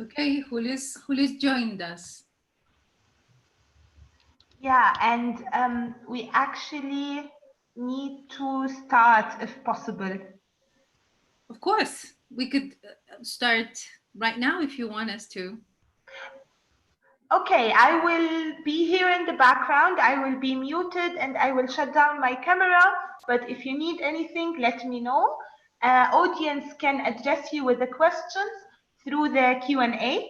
Okay, Julio's joined us. Yeah, and we actually need to start if possible. Of course, we could start right now if you want us to. Okay, I will be here in the background. I will be muted and I will shut down my camera. But if you need anything, let me know. Audience can address you with the questions through the Q&A,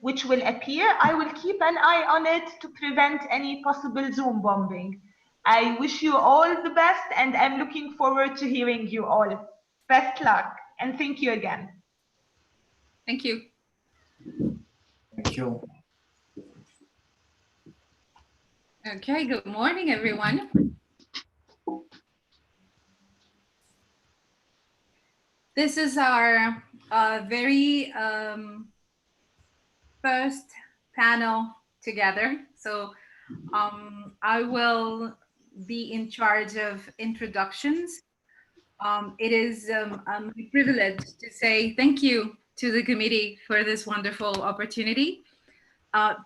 which will appear. I will keep an eye on it to prevent any possible Zoom bombing. I wish you all the best and I'm looking forward to hearing you all. Best luck and thank you again. Thank you. Thank you. Okay, good morning, everyone. This is our very first panel together. So I will be in charge of introductions. It is my privilege to say thank you to the committee for this wonderful opportunity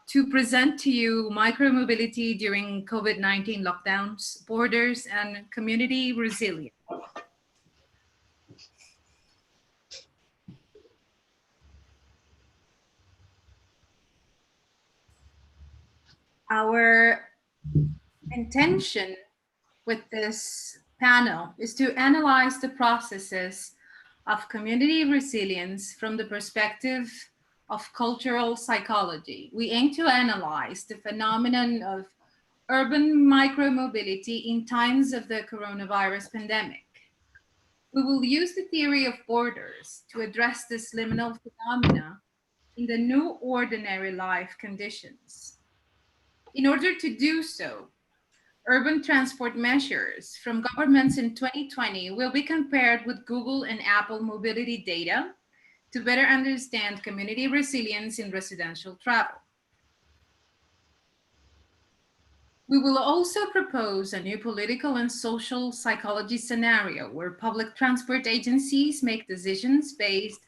to present to you micromobility during COVID-19 lockdowns, borders, and community resilience. Our intention with this panel is to analyze the processes of community resilience from the perspective of cultural psychology. We aim to analyze the phenomenon of urban micromobility in times of the coronavirus pandemic. We will use the theory of borders to address this liminal phenomena in the new ordinary life conditions. In order to do so, urban transport measures from governments in 2020 will be compared with Google and Apple mobility data to better understand community resilience in residential travel. We will also propose a new political and social psychology scenario where public transport agencies make decisions based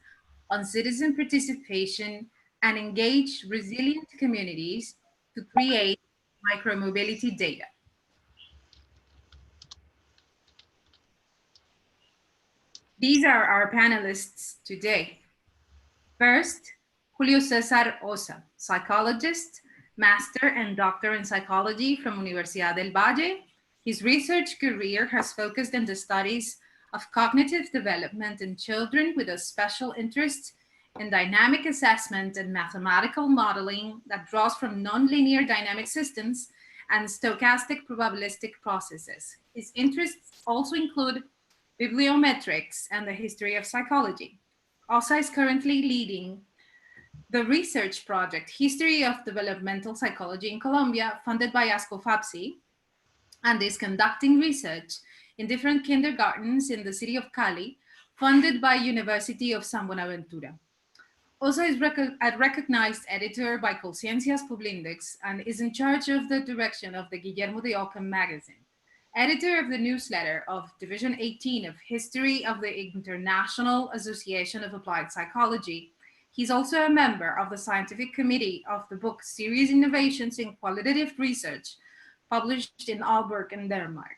on citizen participation and engage resilient communities to create micromobility data. These are our panelists today. First, Julio Cesar Ossa, psychologist, master and doctor in psychology from Universidad del Valle. His research career has focused on the studies of cognitive development in children with a special interest in dynamic assessment and mathematical modeling that draws from nonlinear dynamic systems and stochastic probabilistic processes. His interests also include bibliometrics and the history of psychology. Ossa is currently leading the research project History of Developmental Psychology in Colombia, funded by ASCOFAPSI, and is conducting research in different kindergartens in the city of Cali, funded by University of San Buenaventura. Ossa is a recognized editor by Conciencias Publindex and is in charge of the direction of the Guillermo de Ockham magazine. Editor of the newsletter of Division 18 of History of the International Association of Applied Psychology. He's also a member of the scientific committee of the book Serious Innovations in Qualitative Research, published in Aalborg in Denmark.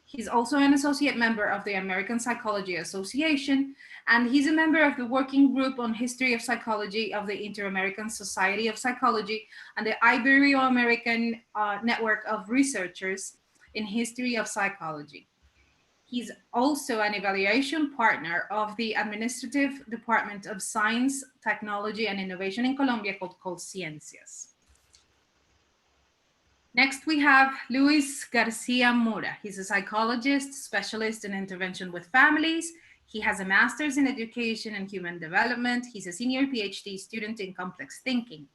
He's also an associate member of the American Psychology Association, and he's a member of the working group on history of psychology of the Inter-American Society of Psychology and the Ibero-American Network of Researchers in History of Psychology. He's also an evaluation partner of the Administrative Department of Science, Technology, and Innovation in Colombia called Ciencias. Next, we have Luis Garcia-Mora. He's a psychologist, specialist in intervention with families. He has a master's in education and human development. He's a senior PhD student in complex thinking.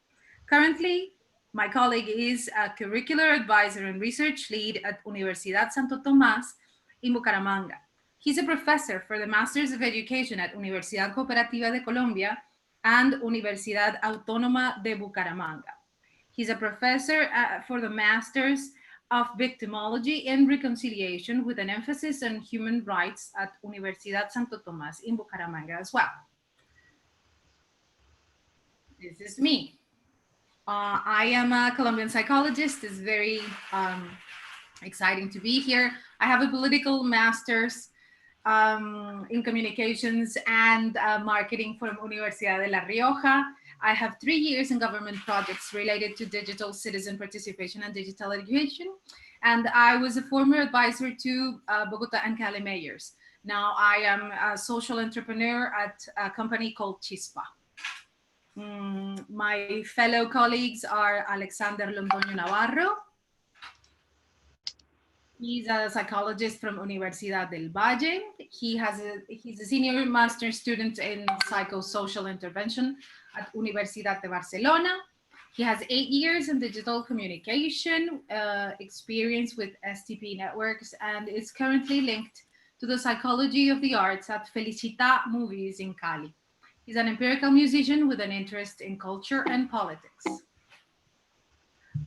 Currently, my colleague is a curricular advisor and research lead at Universidad Santo Tomás in Bucaramanga. He's a professor for the Masters of Education at Universidad Cooperativa de Colombia and Universidad Autónoma de Bucaramanga. He's a professor for the Masters of Victimology and Reconciliation with an emphasis on human rights at Universidad Santo Tomás in Bucaramanga as well. This is me. I am a Colombian psychologist. It's very exciting to be here. I have a political master's in communications and marketing from Universidad de La Rioja. I have 3 years in government projects related to digital citizen participation and digital education. And I was a former advisor to Bogota and Cali mayors. Now I am a social entrepreneur at a company called Chispa. My fellow colleagues are Alexander Londoño-Navarro. He's a psychologist from Universidad del Valle. He's a senior master student in psychosocial intervention at Universidad de Barcelona. He has 8 years in digital communication experience with STP networks and is currently linked to the psychology of the arts at Felicita Movies in Cali. He's an empirical musician with an interest in culture and politics.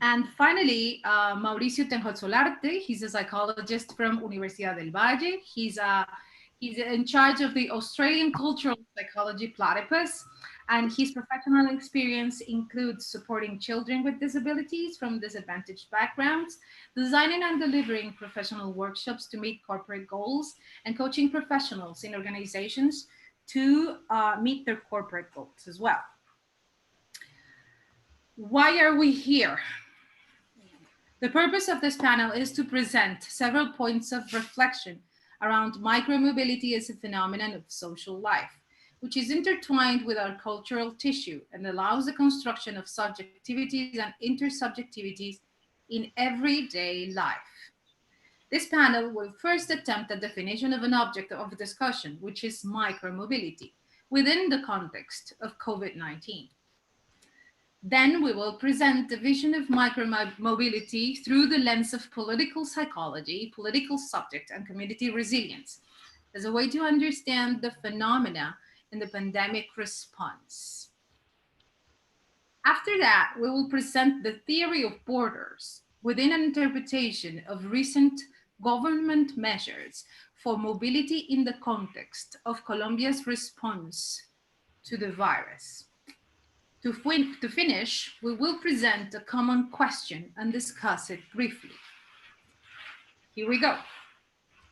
And finally, Mauricio Tenjo-Solarte. He's a psychologist from Universidad del Valle. He's in charge of the Australian Cultural Psychology Platypus, and his professional experience includes supporting children with disabilities from disadvantaged backgrounds, designing and delivering professional workshops to meet corporate goals, and coaching professionals in organizations to meet their corporate goals as well. Why are we here? The purpose of this panel is to present several points of reflection around micromobility as a phenomenon of social life, which is intertwined with our cultural tissue and allows the construction of subjectivities and intersubjectivities in everyday life. This panel will first attempt a definition of an object of discussion, which is micromobility, within the context of COVID-19. Then we will present the vision of micromobility through the lens of political psychology, political subject, and community resilience as a way to understand the phenomena in the pandemic response. After that, we will present the theory of borders within an interpretation of recent government measures for mobility in the context of Colombia's response to the virus. To finish, we will present a common question and discuss it briefly. Here we go.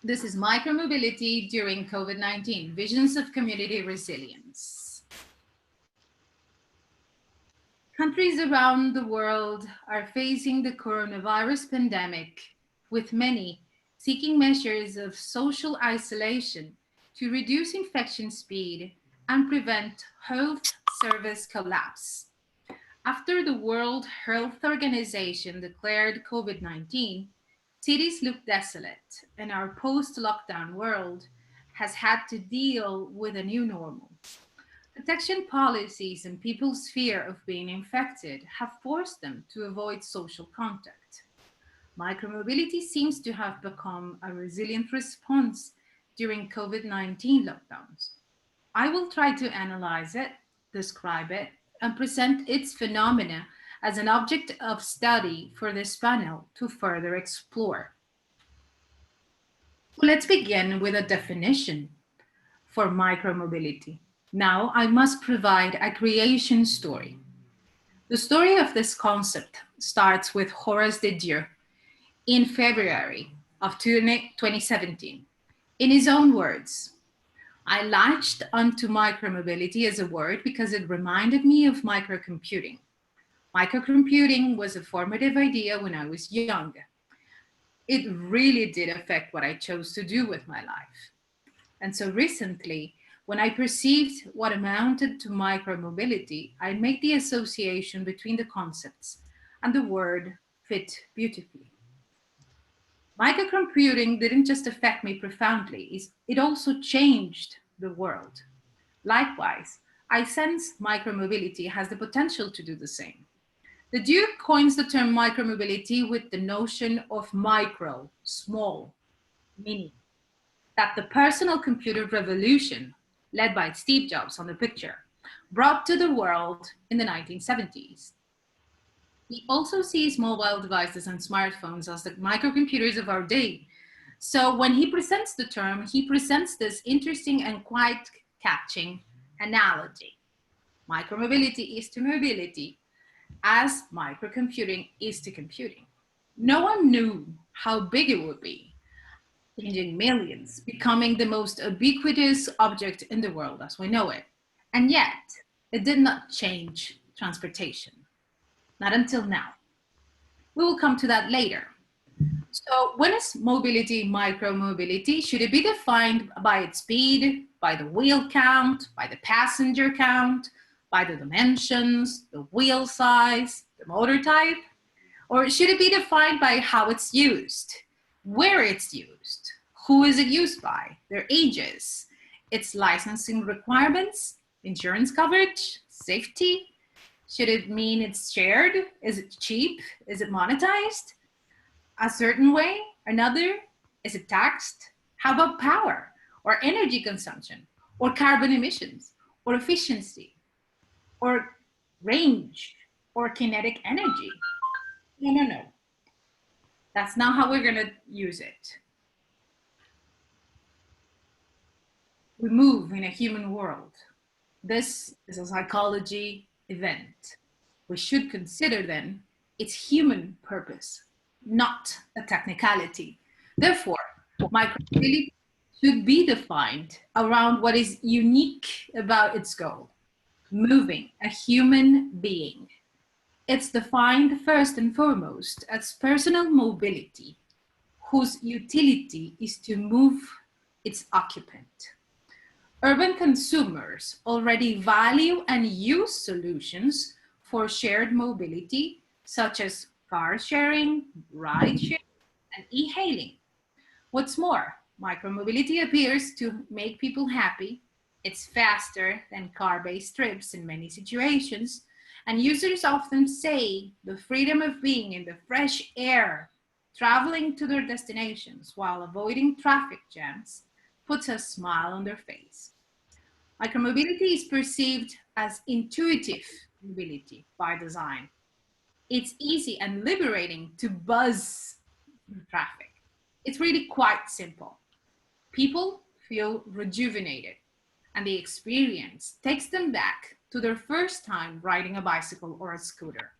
This is micromobility during COVID-19, visions of community resilience. Countries around the world are facing the coronavirus pandemic, with many seeking measures of social isolation to reduce infection speed and prevent health service collapse. After the World Health Organization declared COVID-19, cities look desolate, and our post-lockdown world has had to deal with a new normal. Protection policies and people's fear of being infected have forced them to avoid social contact. Micromobility seems to have become a resilient response during COVID-19 lockdowns. I will try to analyze it, describe it, and present its phenomena as an object of study for this panel to further explore. Let's begin with a definition for micromobility. Now I must provide a creation story. The story of this concept starts with Horace Didier in February of 2017. In his own words, I latched onto micromobility as a word because it reminded me of microcomputing. Microcomputing was a formative idea when I was young. It really did affect what I chose to do with my life. And so recently, when I perceived what amounted to micromobility, I made the association between the concepts, and the word fit beautifully. Microcomputing didn't just affect me profoundly, it also changed the world. Likewise, I sense micromobility has the potential to do the same. The Duke coins the term micromobility with the notion of micro, small, mini, that the personal computer revolution, led by Steve Jobs on the picture, brought to the world in the 1970s. He also sees mobile devices and smartphones as the microcomputers of our day. So when he presents the term, he presents this interesting and quite catching analogy. Micromobility is to mobility as microcomputing is to computing. No one knew how big it would be, changing millions, becoming the most ubiquitous object in the world as we know it. And yet, it did not change transportation, not until now. We will come to that later. So when is mobility micromobility? Should it be defined by its speed, by the wheel count, by the passenger count, by the dimensions, the wheel size, the motor type? Or should it be defined by how it's used, where it's used, who is it used by, their ages, its licensing requirements, insurance coverage, safety? Should it mean it's shared? Is it cheap? Is it monetized? A certain way, another? Is it taxed? How about power or energy consumption or carbon emissions or efficiency or range or kinetic energy? No. That's not how we're gonna use it. We move in a human world. This is a psychology event. We should consider then its human purpose, not a technicality. Therefore, micromobility should be defined around what is unique about its goal, moving a human being. It's defined first and foremost as personal mobility, whose utility is to move its occupant. Urban consumers already value and use solutions for shared mobility, such as car sharing, ride sharing, and e-hailing. What's more, micromobility appears to make people happy. It's faster than car-based trips in many situations, and users often say the freedom of being in the fresh air, traveling to their destinations while avoiding traffic jams, puts a smile on their face. Micromobility is perceived as intuitive mobility by design. It's easy and liberating to buzz through traffic. It's really quite simple. People feel rejuvenated, and the experience takes them back to their first time riding a bicycle or a scooter.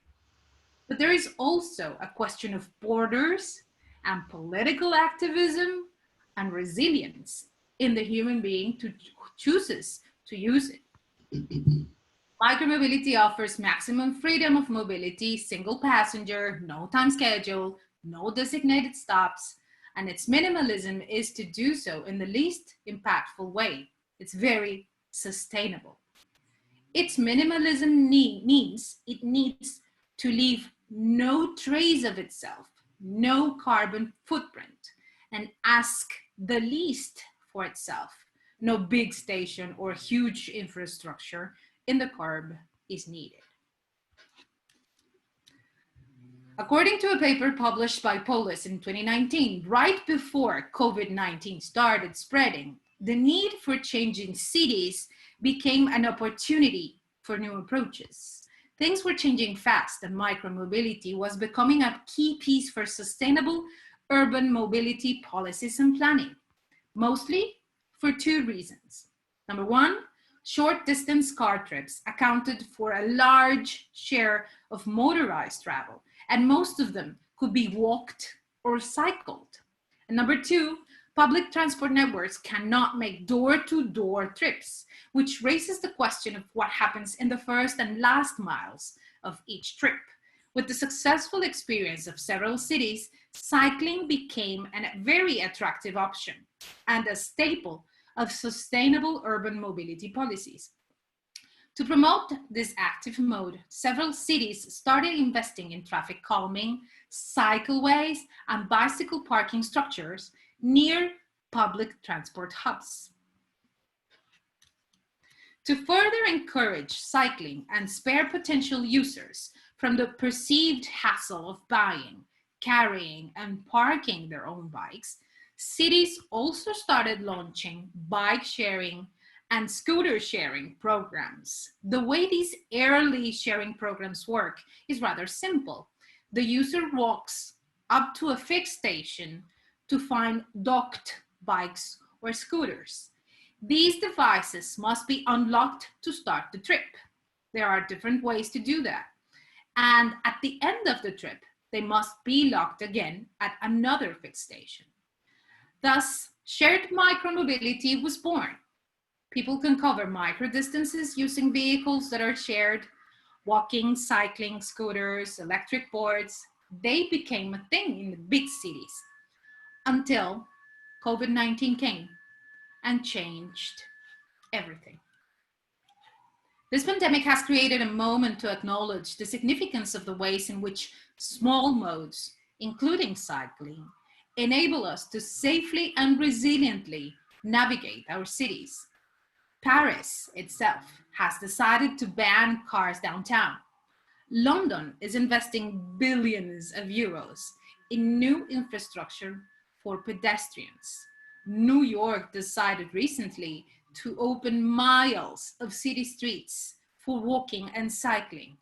But there is also a question of borders and political activism and resilience in the human being who chooses to use it. Micromobility offers maximum freedom of mobility, single passenger, no time schedule, no designated stops, and its minimalism is to do so in the least impactful way. It's very sustainable. Its minimalism means it needs to leave no trace of itself, no carbon footprint, and ask the least for itself. No big station or huge infrastructure in the curb is needed. According to a paper published by Polis in 2019, right before COVID-19 started spreading, the need for changing cities became an opportunity for new approaches. Things were changing fast, and micromobility was becoming a key piece for sustainable urban mobility policies and planning, mostly for two reasons. Number one, short distance car trips accounted for a large share of motorized travel, and most of them could be walked or cycled. And number two, public transport networks cannot make door-to-door trips, which raises the question of what happens in the first and last miles of each trip. With the successful experience of several cities, cycling became a very attractive option and a staple of sustainable urban mobility policies. To promote this active mode, several cities started investing in traffic calming, cycleways, and bicycle parking structures near public transport hubs. To further encourage cycling and spare potential users from the perceived hassle of buying, carrying, and parking their own bikes, cities also started launching bike sharing and scooter sharing programs. The way these early sharing programs work is rather simple. The user walks up to a fixed station to find docked bikes or scooters. These devices must be unlocked to start the trip. There are different ways to do that. And at the end of the trip, they must be locked again at another fixed station. Thus, shared micromobility was born. People can cover micro distances using vehicles that are shared, walking, cycling, scooters, electric boards. They became a thing in the big cities until COVID-19 came and changed everything. This pandemic has created a moment to acknowledge the significance of the ways in which small modes, including cycling, enable us to safely and resiliently navigate our cities. Paris itself has decided to ban cars downtown. London is investing billions of euros in new infrastructure for pedestrians. New York decided recently to open miles of city streets for walking and cycling.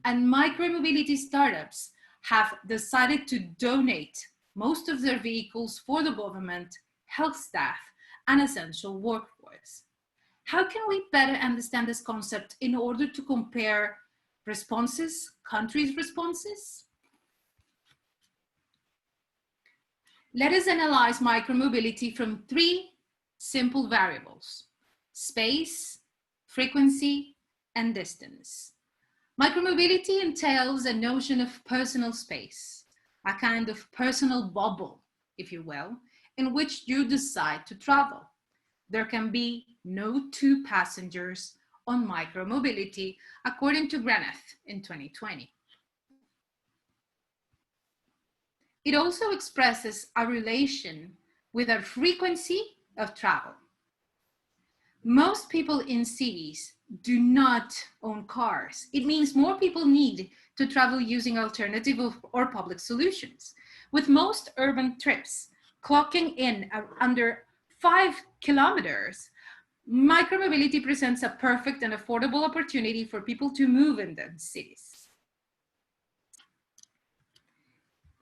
And micromobility startups have decided to donate most of their vehicles for the government, health staff, and essential workforce. How can we better understand this concept in order to compare responses, countries' responses? Let us analyze micromobility from three simple variables: space, frequency, and distance. Micromobility entails a notion of personal space, a kind of personal bubble, if you will, in which you decide to travel. There can be no two passengers on micromobility, according to Graneth in 2020. It also expresses a relation with a frequency of travel. Most people in cities do not own cars. It means more people need to travel using alternative or public solutions. With most urban trips clocking in under 5 kilometers, micromobility presents a perfect and affordable opportunity for people to move in the cities.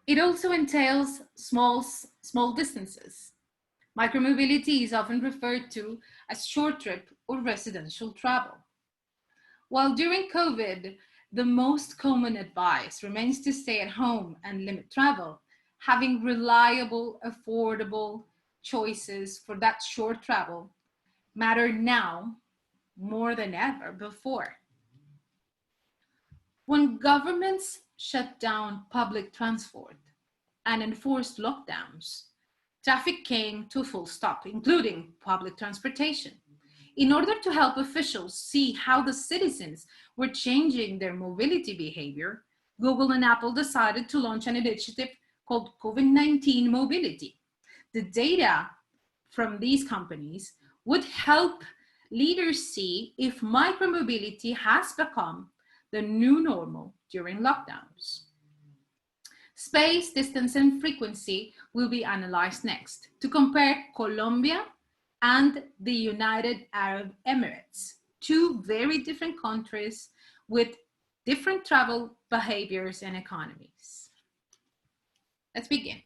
It also entails small distances. Micromobility is often referred to as short trip or residential travel. While during COVID, the most common advice remains to stay at home and limit travel, having reliable, affordable choices for that short travel matter now more than ever before. When governments shut down public transport and enforced lockdowns, traffic came to a full stop, including public transportation. In order to help officials see how the citizens were changing their mobility behavior, Google and Apple decided to launch an initiative called COVID-19 Mobility. The data from these companies would help leaders see if micromobility has become the new normal during lockdowns. Space, distance, and frequency will be analyzed next to compare Colombia and the United Arab Emirates, two very different countries with different travel behaviors and economies. Let's begin.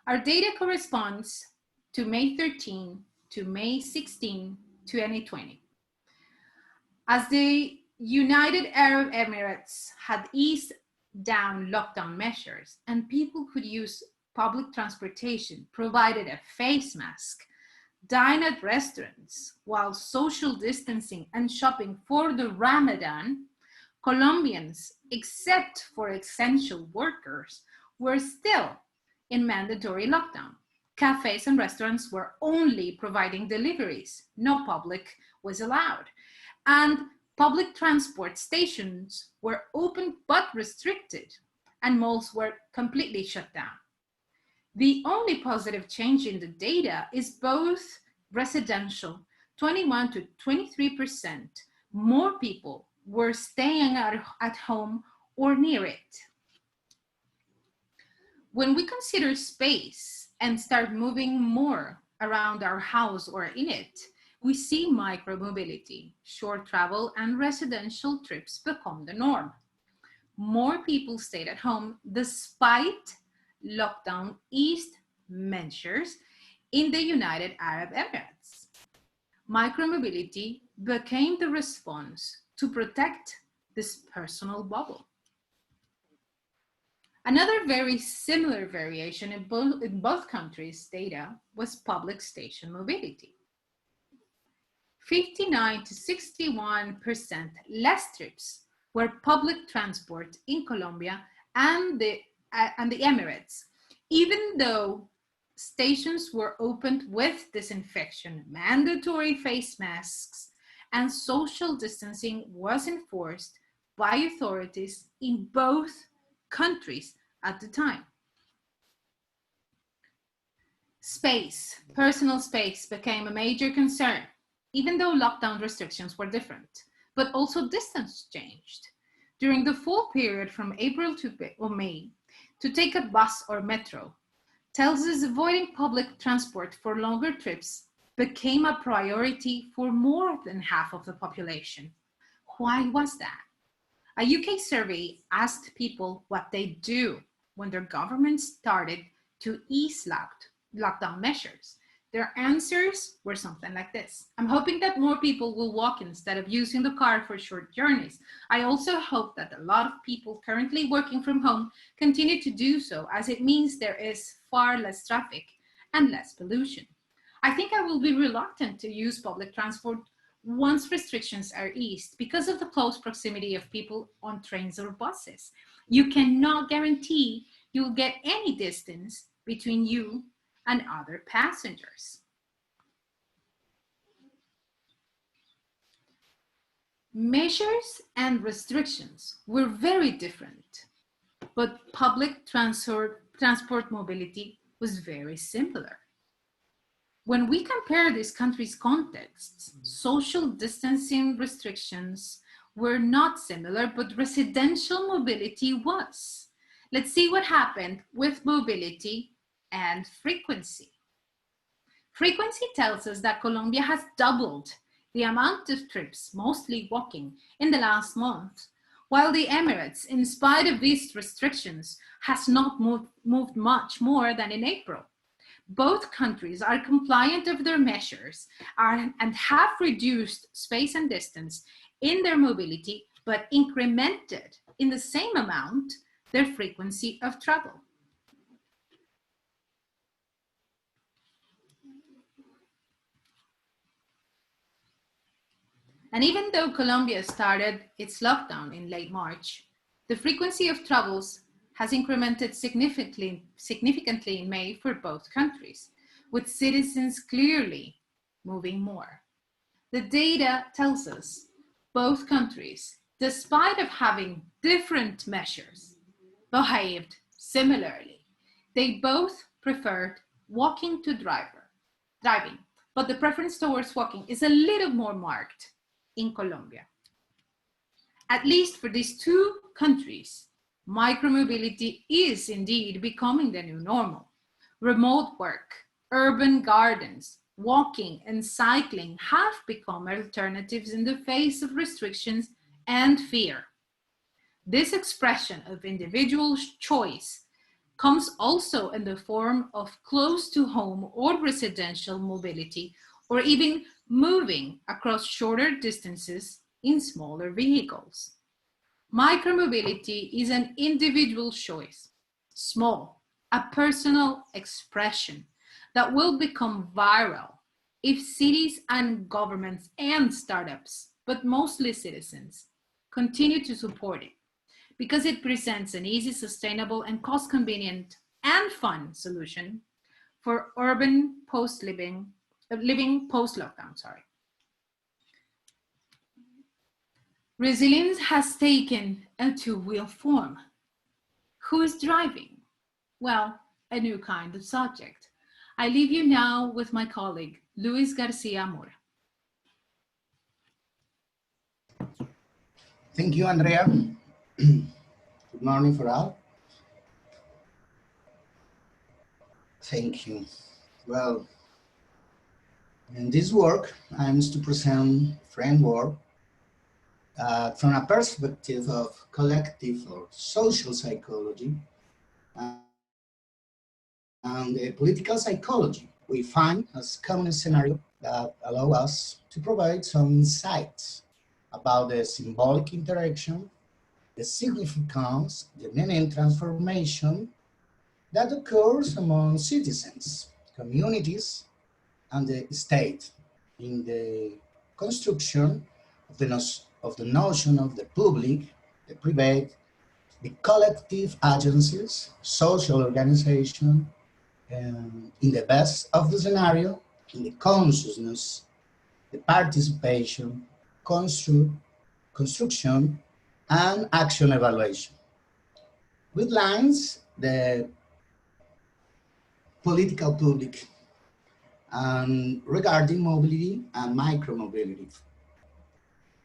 Our data corresponds to May 13 to May 16, 2020. As the United Arab Emirates had eased down lockdown measures and people could use public transportation, provided a face mask, dine at restaurants while social distancing and shopping for the Ramadan, Colombians, except for essential workers, were still in mandatory lockdown. Cafes and restaurants were only providing deliveries. No public was allowed. And public transport stations were open but restricted, and malls were completely shut down. The only positive change in the data is both residential, 21 to 23% more people were staying at home or near it. When we consider space and start moving more around our house or in it, we see micromobility, short travel, and residential trips become the norm. More people stayed at home despite lockdown eased measures in the United Arab Emirates. Micromobility became the response to protect this personal bubble. Another very similar variation in both countries' data was public station mobility. 59 to 61% less trips were public transport in Colombia and the Emirates, even though stations were opened with disinfection, mandatory face masks, and social distancing was enforced by authorities in both countries at the time. Space, personal space, became a major concern, even though lockdown restrictions were different, but also distance changed. During the full period from April to May, to take a bus or metro tells us avoiding public transport for longer trips became a priority for more than half of the population. Why was that? A UK survey asked people what they do when their government started to ease lockdown measures. Their answers were something like this. I'm hoping that more people will walk instead of using the car for short journeys. I also hope that a lot of people currently working from home continue to do so, as it means there is far less traffic and less pollution. I think I will be reluctant to use public transport once restrictions are eased because of the close proximity of people on trains or buses. You cannot guarantee you'll get any distance between you and other passengers. Measures and restrictions were very different, but public transport mobility was very similar. When we compare these countries' contexts, social distancing restrictions were not similar, but residential mobility was. Let's see what happened with mobility and frequency. Frequency tells us that Colombia has doubled the amount of trips, mostly walking, in the last month, while the Emirates, in spite of these restrictions, has not moved much more than in April. Both countries are compliant of their measures and have reduced space and distance in their mobility, but incremented in the same amount their frequency of travel. And even though Colombia started its lockdown in late March, the frequency of travels has incremented significantly in May for both countries, with citizens clearly moving more. The data tells us both countries, despite of having different measures, behaved similarly. They both preferred walking to driving, but the preference towards walking is a little more marked in Colombia. At least for these two countries, micromobility is indeed becoming the new normal. Remote work, urban gardens, walking and cycling have become alternatives in the face of restrictions and fear. This expression of individual choice comes also in the form of close to home or residential mobility, or even moving across shorter distances in smaller vehicles. Micromobility is an individual choice, small, a personal expression that will become viral if cities and governments and startups, but mostly citizens, continue to support it, because it presents an easy, sustainable, and cost-convenient and fun solution for urban living post-lockdown. Resilience has taken a two-wheel form. Who is driving? Well, a new kind of subject. I leave you now with my colleague, Luis Garcia-Mora. Thank you, Andrea. Good morning for all. Thank you. Well, in this work, I'm to present framework from a perspective of collective or social psychology and the political psychology. We find as common scenario that allow us to provide some insights about the symbolic interaction, the significance, the meaning transformation that occurs among citizens, communities, and the state in the construction of the notion of the public, the private, the collective agencies, social organization, in the best of the scenario, in the consciousness, the participation, construction, and action evaluation. With lines, the political public, regarding mobility and micromobility,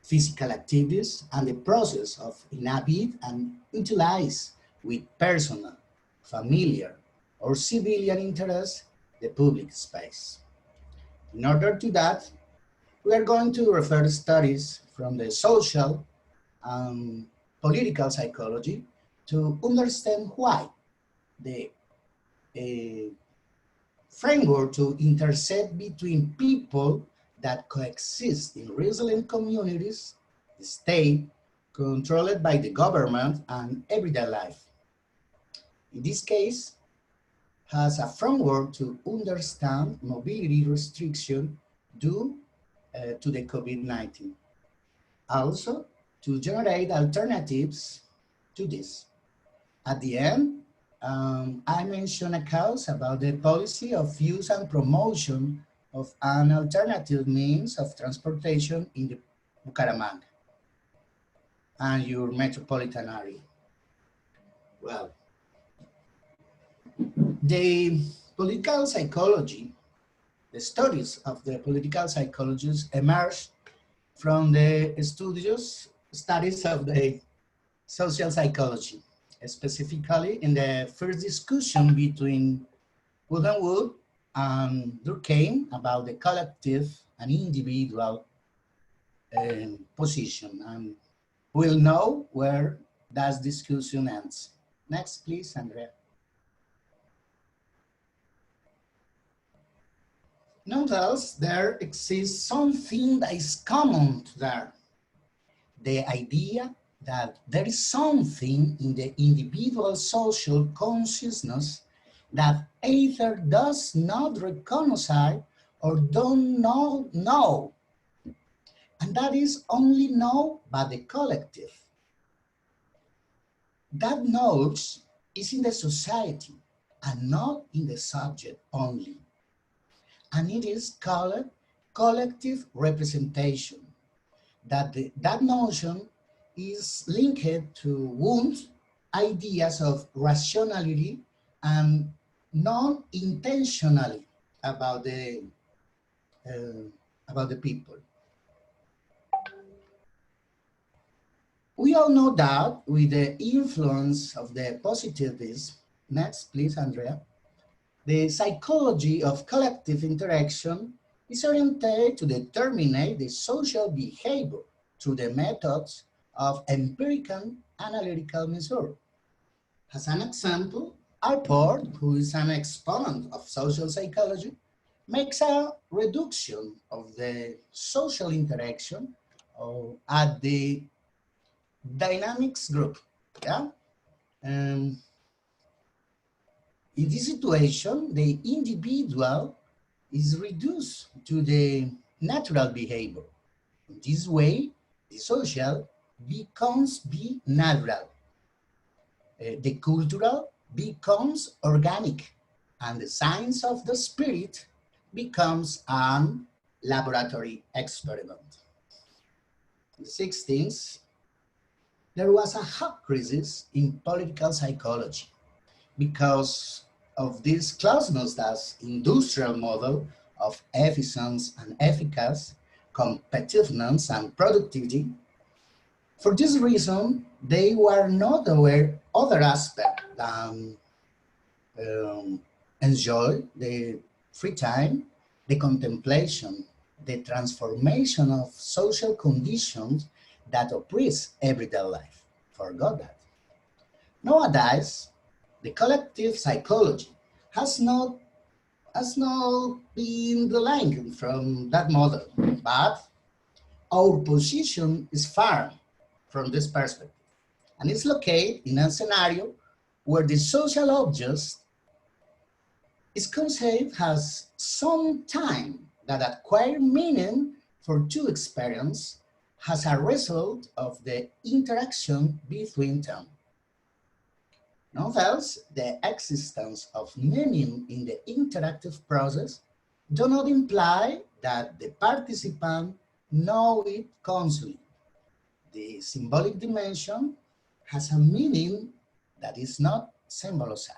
physical activities, and the process of inhabit and utilize with personal, familiar, or civilian interest the public space. In order to that, we are going to refer to studies from the social and political psychology to understand why the framework to intersect between people that coexist in resilient communities, the state, controlled by the government, and everyday life. In this case, has a framework to understand mobility restriction due to the COVID-19. Also, to generate alternatives to this. At the end, I mentioned a cause about the policy of use and promotion of an alternative means of transportation in the Bucaramanga and your metropolitan area. Well, the political psychology, the studies of the political psychologists emerged from the studies of the social psychology, specifically in the first discussion between Wood and Durkheim about the collective and individual position. And we'll know where that discussion ends. Next, please, Andrea. Nonetheless, there exists something that is common to there. The idea that there is something in the individual social consciousness that either does not recognize or don't know, and that is only known by the collective. That knowledge is in the society and not in the subject only, and it is called collective representation. That notion is linked to Wundt's ideas of rationality and non-intentionality about the people. We all know that with the influence of the positivism, next please, Andrea, the psychology of collective interaction is oriented to determine the social behavior through the methods of empirical analytical measure. As an example, Alport, who is an exponent of social psychology, makes a reduction of the social interaction at the dynamics group. Yeah? In this situation, the individual is reduced to the natural behavior. In this way, the social becomes the natural. The cultural becomes organic, and the science of the spirit becomes an laboratory experiment. In the 16th, there was a hot crisis in political psychology because of this closeness as industrial model of efficiency and efficacy, competitiveness and productivity. For this reason, they were not aware of other aspects than enjoy the free time, the contemplation, the transformation of social conditions that oppress everyday life. Forgot that. Nowadays, the collective psychology has not has not been delinked from that model, but our position is far from this perspective, and it's located in a scenario where the social object is conceived as some time that acquire meaning for two experience as a result of the interaction between them. Nonetheless, the existence of meaning in the interactive process do not imply that the participant know it consciously. The symbolic dimension has a meaning that is not symbolized.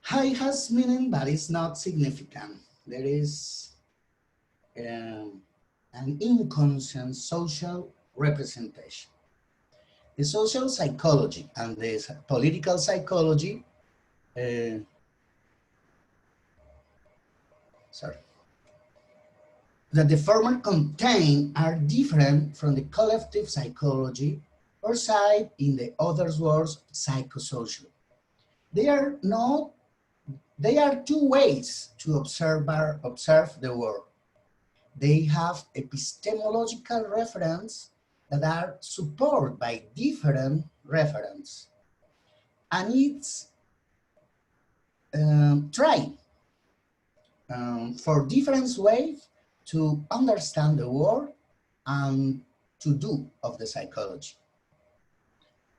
High has meaning but is not significant. There is an inconscient social representation. The social psychology and the political psychology, that the former contain are different from the collective psychology or side in the other words psychosocial. They are two ways to observe the world. They have epistemological reference that are supported by different reference. And it's try for different ways to understand the world and to do of the psychology.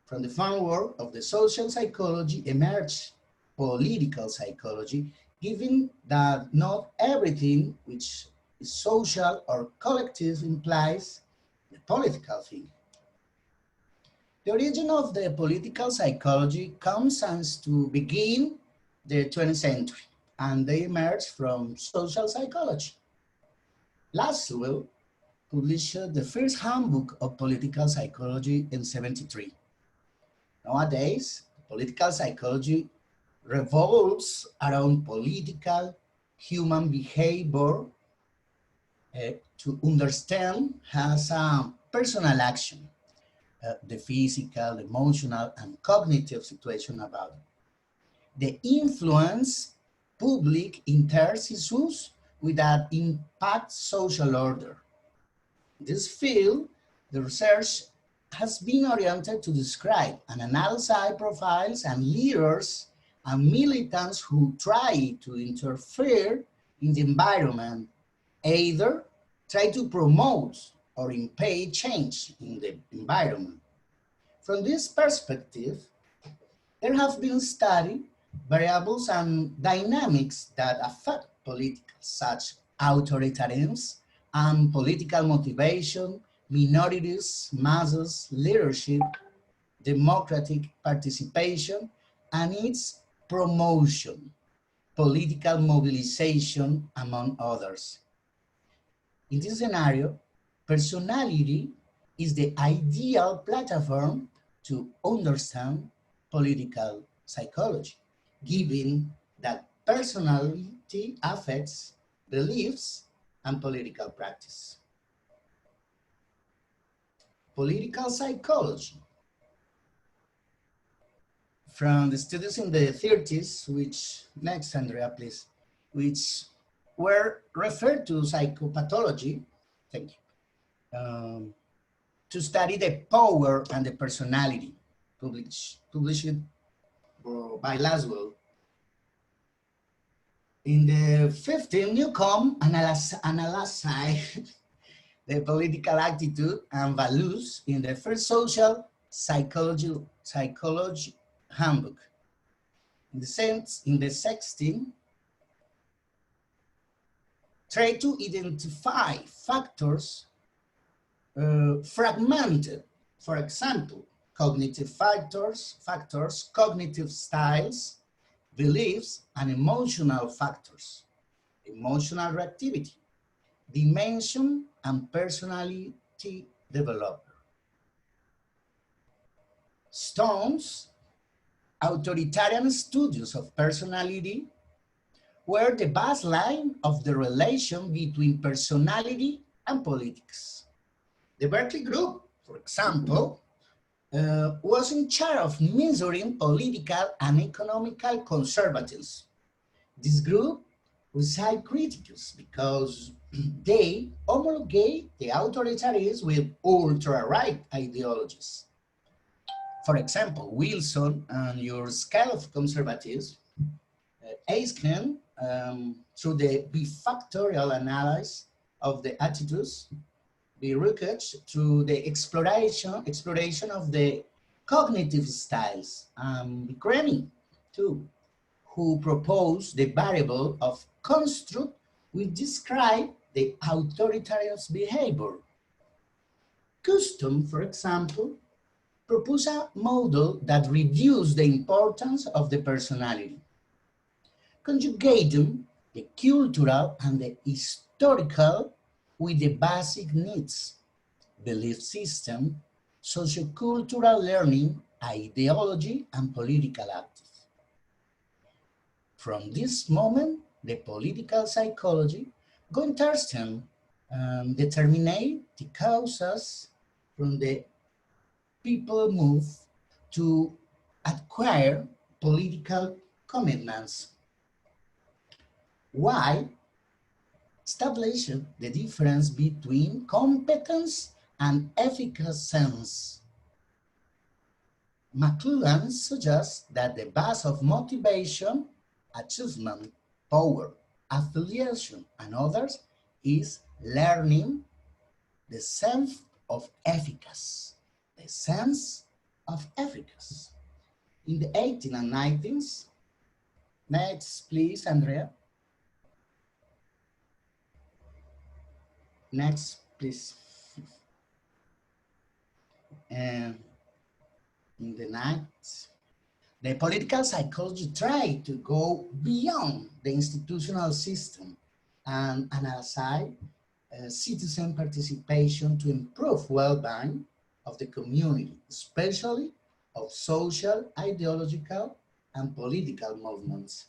From the framework of the social psychology emerged political psychology, given that not everything which is social or collective implies the political thing. The origin of the political psychology comes as to begin the 20th century, and they emerged from social psychology. Laswell published the first handbook of political psychology in 1973. Nowadays, political psychology revolves around political human behavior to understand as a personal action, the physical, emotional, and cognitive situation about it. The influence public issues with that impact social order. In this field, the research has been oriented to describe and analyze profiles and leaders and militants who try to interfere in the environment, either try to promote or impede change in the environment. From this perspective, there have been studied variables and dynamics that affect politics, such authoritarianism and political motivation, minorities, masses, leadership, democratic participation, and its promotion, political mobilization, among others. In this scenario, personality is the ideal platform to understand political psychology, given that personality affects beliefs and political practice. Political psychology. From the studies in the 30s, which, next Andrea please, which were referred to psychopathology, thank you, to study the power and the personality, published by Laswell. In the 15th, Newcomb analyzed the political attitude and values in the first social psychology handbook. In the 16th, try to identify factors fragmented, for example, cognitive factors, cognitive styles, beliefs, and emotional factors, emotional reactivity, dimension, and personality development. Stone's authoritarian studies of personality were the baseline of the relation between personality and politics. The Berkeley Group, for example, was in charge of measuring political and economical conservatives. This group received critics because they homologate the authoritarians with ultra-right ideologies. For example, Wilson and your scale of conservatives asking through the bifactorial analysis of the attitudes, be research through the exploration of the cognitive styles, Grammy too, who propose the variable of construct which describe the authoritarian's behavior. Custom, for example, propose a model that reduces the importance of the personality, conjugating the cultural and the historical with the basic needs, belief system, sociocultural learning, ideology, and political activism. From this moment, the political psychology go interested determine the causes from the people move to acquire political commitments. Why establish the difference between competence and efficacy. McLuhan suggests that the base of motivation, achievement, power, affiliation, and others is learning the sense of efficacy. The sense of efficacy. In the 18th and 19th, next please, Andrea. Next, please. And in the night, the political psychology tried to go beyond the institutional system and analyze citizen participation to improve well-being of the community, especially of social, ideological, and political movements.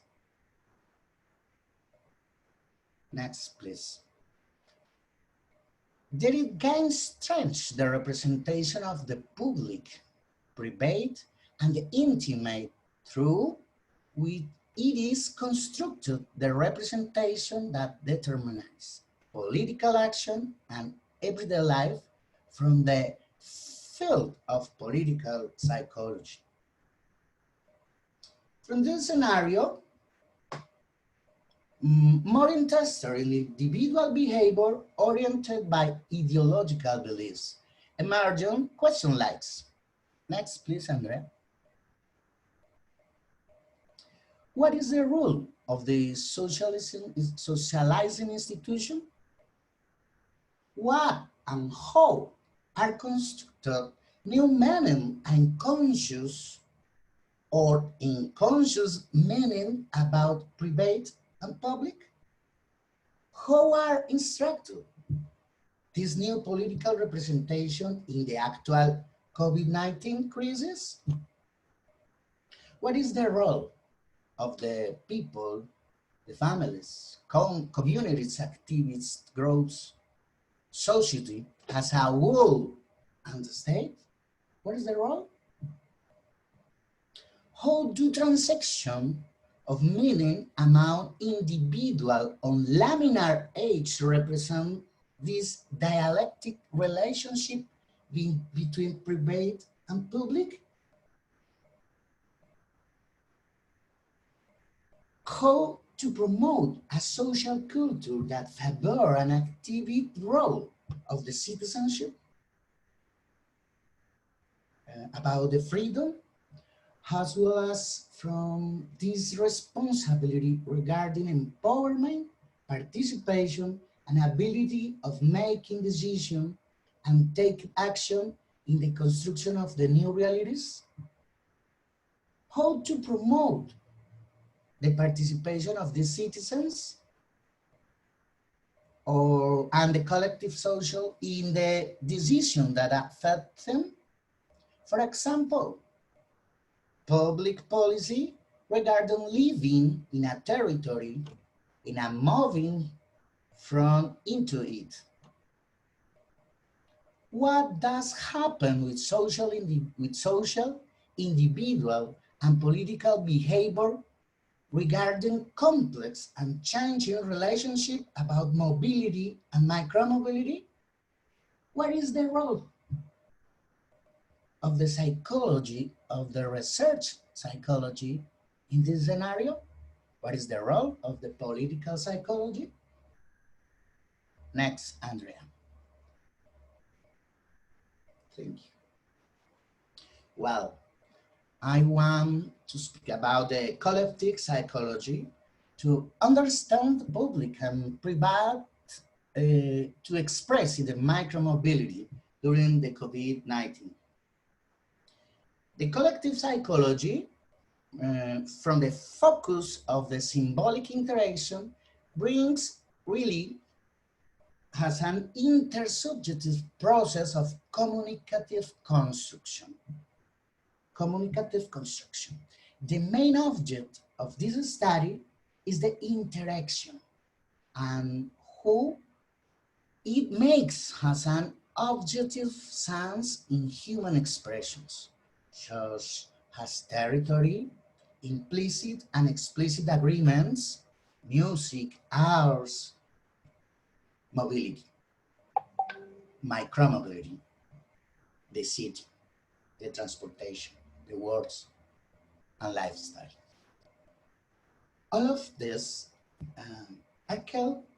Next, please. There it gains strength the representation of the public, private, and the intimate through which it is constructed the representation that determines political action and everyday life from the field of political psychology. From this scenario, more interested in individual behavior oriented by ideological beliefs. Emerging question likes. Next, please, Andrea. What is the role of the socializing institution? What and how are constructed new meaning and conscious or unconscious meaning about private and public? How are instructed this new political representation in the actual COVID-19 crisis? What is the role of the people, the families, communities, activists, groups, society as a whole, and the state? What is the role? How do transactions of meaning among individual on laminar age represent this dialectic relationship between private and public? How to promote a social culture that favors an active role of the citizenship? About the freedom, as well as from this responsibility regarding empowerment, participation, and ability of making decisions and take action in the construction of the new realities? How to promote the participation of the citizens and the collective social in the decision that affect them? For example, public policy regarding living in a territory in a moving from into it. what does happen with social, individual, and political behavior regarding complex and changing relationship about mobility and micromobility? What is the role of the psychology, of the research psychology in this scenario? What is the role of the political psychology? Next, Andrea. Thank you. Well, I want to speak about the collective psychology to understand the public and private to express the micromobility during the COVID-19. The collective psychology, from the focus of the symbolic interaction, brings really has an intersubjective process of communicative construction. Communicative construction. The main object of this study is the interaction and who it makes has an objective sense in human expressions, such as territory, implicit and explicit agreements, music, arts, mobility, micromobility, the city, the transportation, the works, and lifestyle. All of this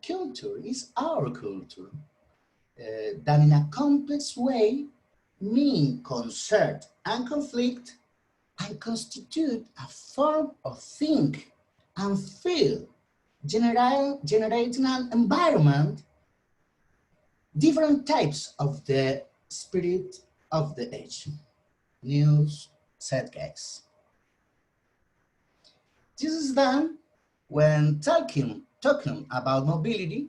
culture is our culture that in a complex way mean concert and conflict and constitute a form of think and feel, generating an environment, different types of the spirit of the age. News, zeitgeist. This is done when talking about mobility,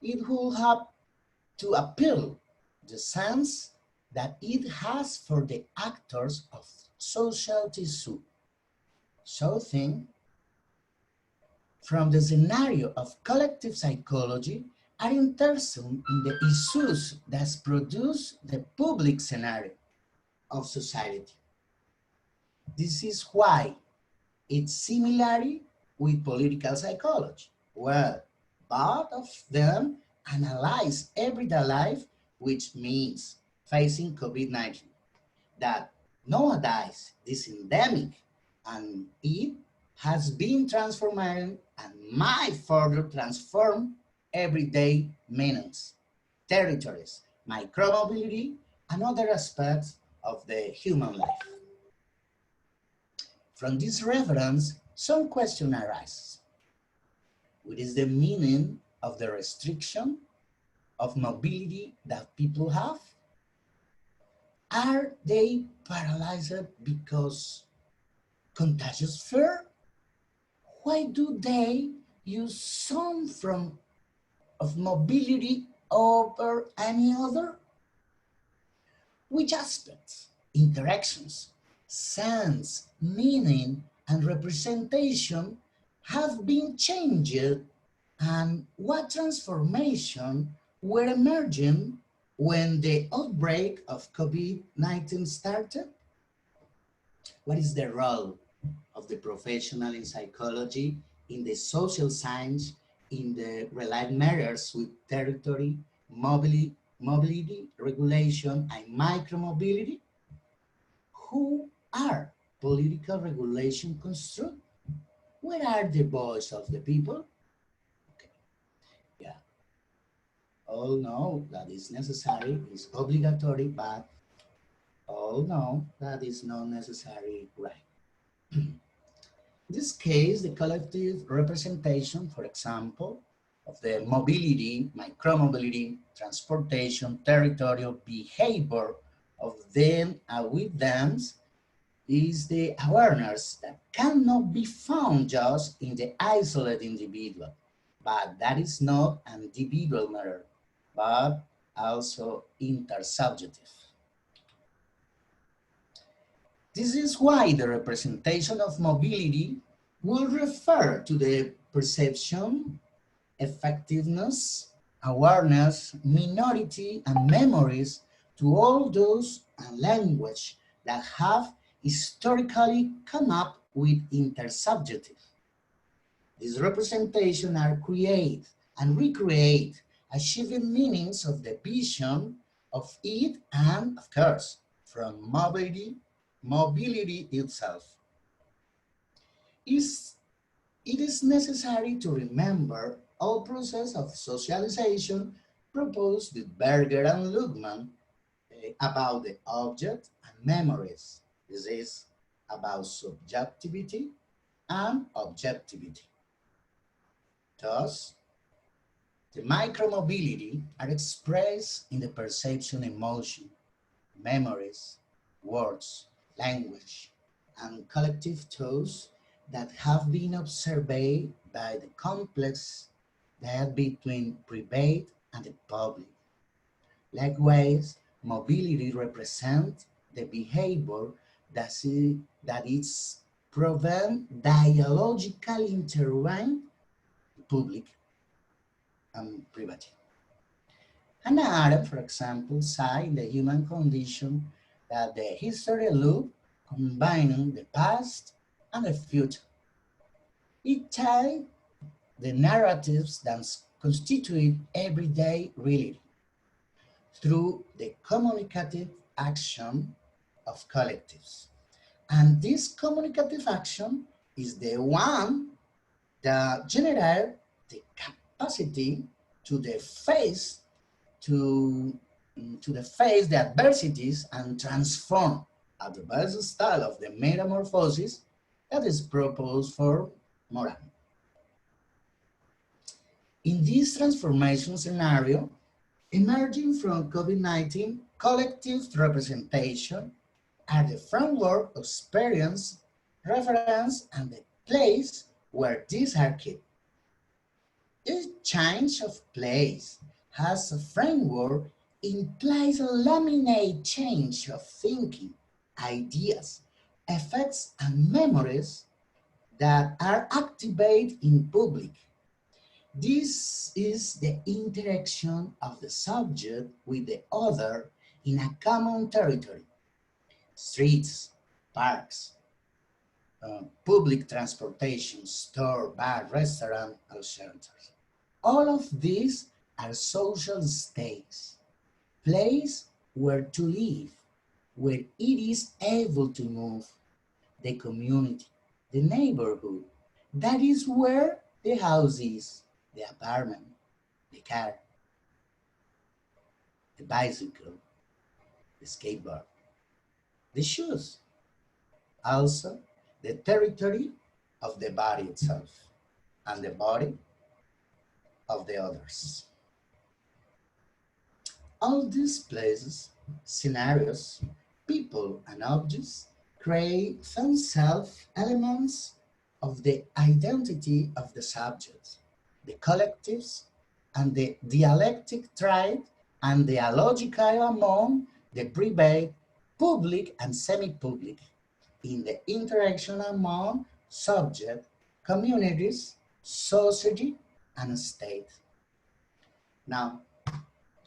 it will have to appeal the sense that it has for the actors of social tissue. So think from the scenario of collective psychology are interested in the issues that produce the public scenario of society. This is why it's similar with political psychology, where both of them analyze everyday life, which means facing COVID-19, that nowadays is endemic and it has been transformed and might further transform everyday meanings, territories, micromobility, and other aspects of the human life. From this reference, some question arises. What is the meaning of the restriction of mobility that people have? Are they paralyzed because contagious fear? Why do they use some form of mobility over any other? Which aspects, interactions, sense, meaning, and representation have been changed, and what transformation were emerging when the outbreak of COVID-19 started? What is the role of the professional in psychology, in the social science, in the related matters with territory, mobility, regulation, and micromobility? Who are political regulation construct? Where are the voice of the people? Okay. Yeah. All know that is necessary, is obligatory, but all know that is not necessary, right? In this case, the collective representation, for example, of the mobility, micromobility, transportation, territorial behavior of them and with them is the awareness that cannot be found just in the isolated individual, but that is not an individual matter, but also intersubjective. This is why the representation of mobility will refer to the perception, effectiveness, awareness, minority, and memories to all those languages that have historically come up with intersubjective. These representations are create and recreate, achieving meanings of the vision of it and, of course, from mobility itself. It is necessary to remember all process of socialization proposed with Berger and Luhmann about the object and memories. This is about subjectivity and objectivity. Thus, the micromobility are expressed in the perception, emotion, memories, words, language, and collective thoughts that have been observed by the complex that between private and the public. Likewise, mobility represents the behavior that is prevent dialogical intervention public and private. Hannah Arendt, for example, cites in the human condition that the history loop combining the past and the future. It tells the narratives that constitute everyday reality through the communicative action of collectives. And this communicative action is the one that generates the capacity to the face to, to the face the adversities and transform at the best style of the metamorphosis that is proposed for Moran. In this transformation scenario, emerging from COVID-19, collective representation are the framework of experience, reference, and the place where these are kept. Each change of place has a framework implies a laminate change of thinking, ideas, effects, and memories that are activated in public. This is the interaction of the subject with the other in a common territory. Streets, parks, public transportation, store, bar, restaurant, or shelters. All of these are social states, place where to live, where it is able to move, the community, the neighborhood. That is where the house is, the apartment, the car, the bicycle, the skateboard, the shoes. Also, the territory of the body itself and the body of the others. All these places, scenarios, people, and objects create themselves elements of the identity of the subject, the collectives, and the dialectic trait and the dialogical among the private, public, and semi-public in the interaction among subject, communities, society, and state. Now,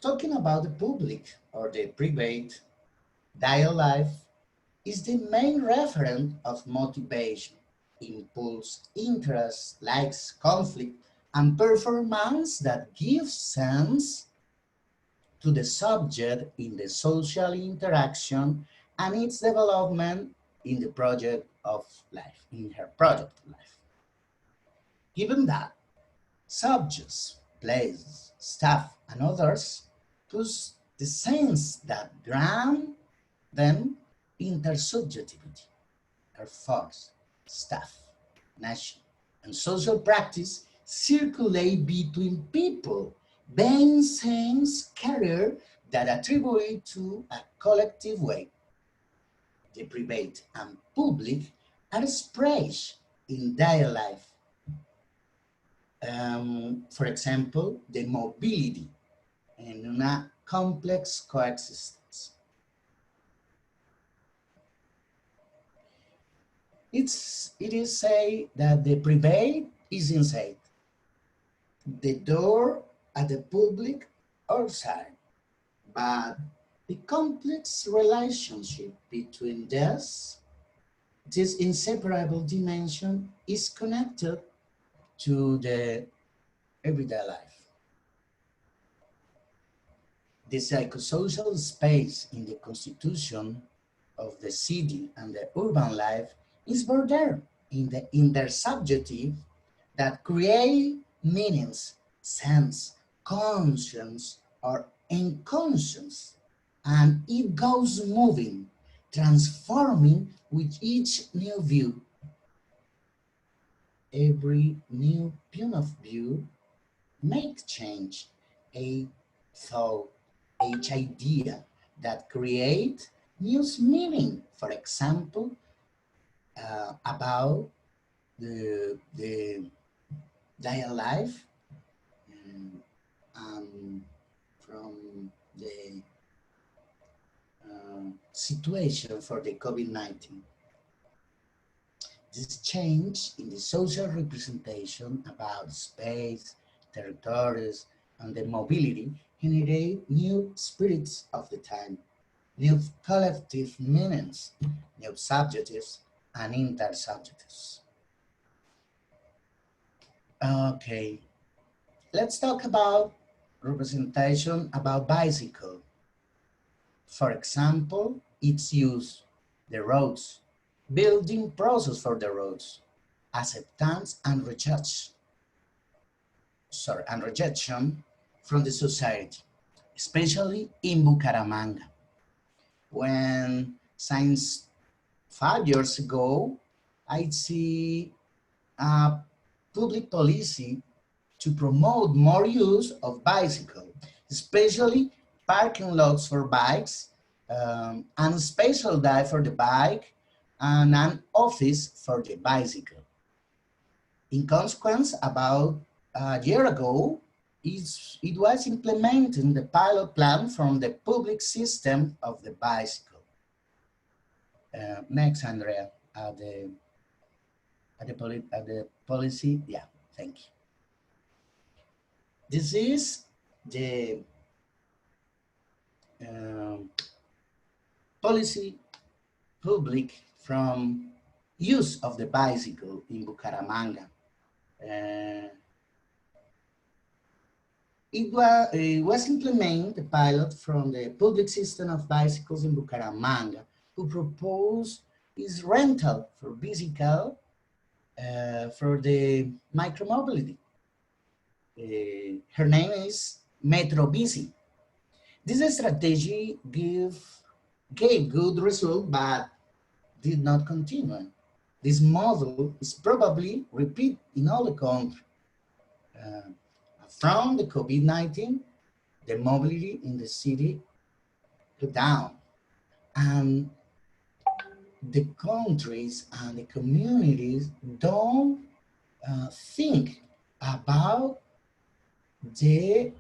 talking about the public or the private, dial life is the main referent of motivation, impulse, interest, likes, conflict, and performance that gives sense to the subject in the social interaction and its development in the project of life, in her project of life. Given that, subjects, places, staff, and others push the sense that ground them intersubjectivity, her force, staff, nation, and social practice circulate between people, being sense carrier that attribute to a collective way. The private and public are expressed in their life. For example, the mobility in a complex coexistence. It is said that the private is inside, the door at the public outside, but The complex relationship between this inseparable dimension is connected to the everyday life. The psychosocial space in the constitution of the city and the urban life is bordered in the intersubjective that create meanings, sense, conscience, or unconscious, and it goes moving, transforming with each new view. Every new point of view makes change, a thought, each idea that create new meaning. For example, about the daily life from the situation for the COVID-19. This change in the social representation about space, territories, and the mobility generate new spirits of the time, new collective meanings, new subjectives, and intersubjectives. Okay, let's talk about representation about bicycle. For example, its use, the roads, building process for the roads, acceptance and rejection from the society, especially in Bucaramanga. When since 5 years ago, I see a public policy to promote more use of bicycle, especially parking lots for bikes, and a special day for the bike, and an office for the bicycle. In consequence, about a year ago, it was implementing the pilot plan from the public system of the bicycle. Next, Andrea, at the policy, yeah, thank you. This is the policy public from use of the bicycle in Bucaramanga. It was implemented the pilot from the public system of bicycles in Bucaramanga, who proposed is rental for bicycle for the micromobility. Her name is Metro Bici. This strategy gave good result, but did not continue. This model is probably repeat in all the country. From the COVID-19, the mobility in the city go down, and the countries and the communities don't think about the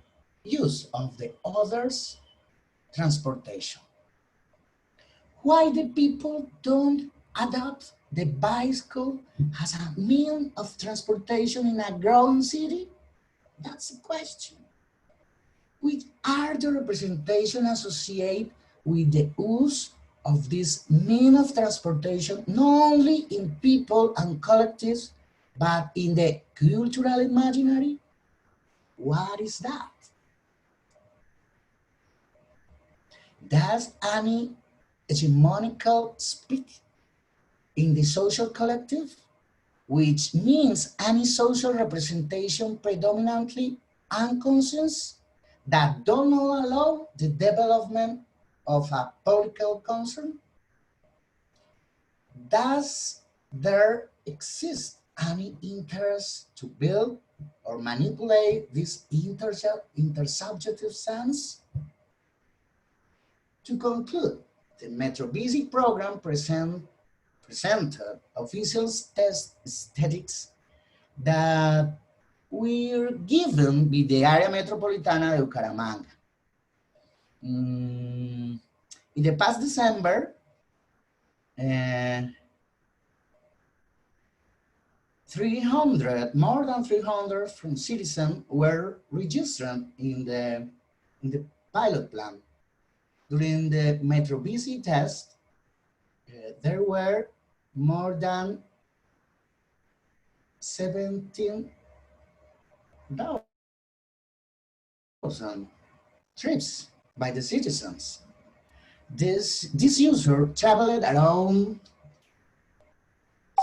use of the others' transportation. Why the people don't adopt the bicycle as a means of transportation in a growing city? That's the question. Which are the representation associated with the use of this means of transportation, not only in people and collectives, but in the cultural imaginary? What is that? Does any hegemonical speak in the social collective, which means any social representation predominantly unconscious that don't allow the development of a political concern? Does there exist any interest to build or manipulate this intersubjective sense? To conclude, the Metro Basic program presented official test aesthetics that were given by the Area Metropolitana de Bucaramanga. In the past December, 300, more than 300 from citizens were registered in the pilot plan. During the Micromobility test, there were more than 17,000 trips by the citizens. This user traveled around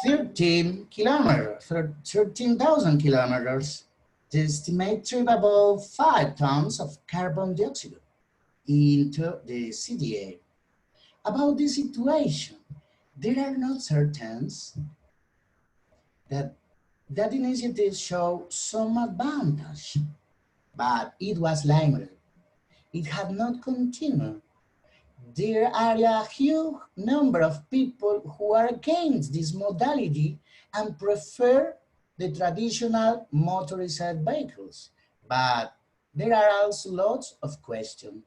13,000 kilometers. The estimate trip above 5 tons of carbon dioxide into the CDA. About this situation, there are no certains that initiative show some advantage, but it was limited. It had not continued. There are a huge number of people who are against this modality and prefer the traditional motorized vehicles, but there are also lots of questions.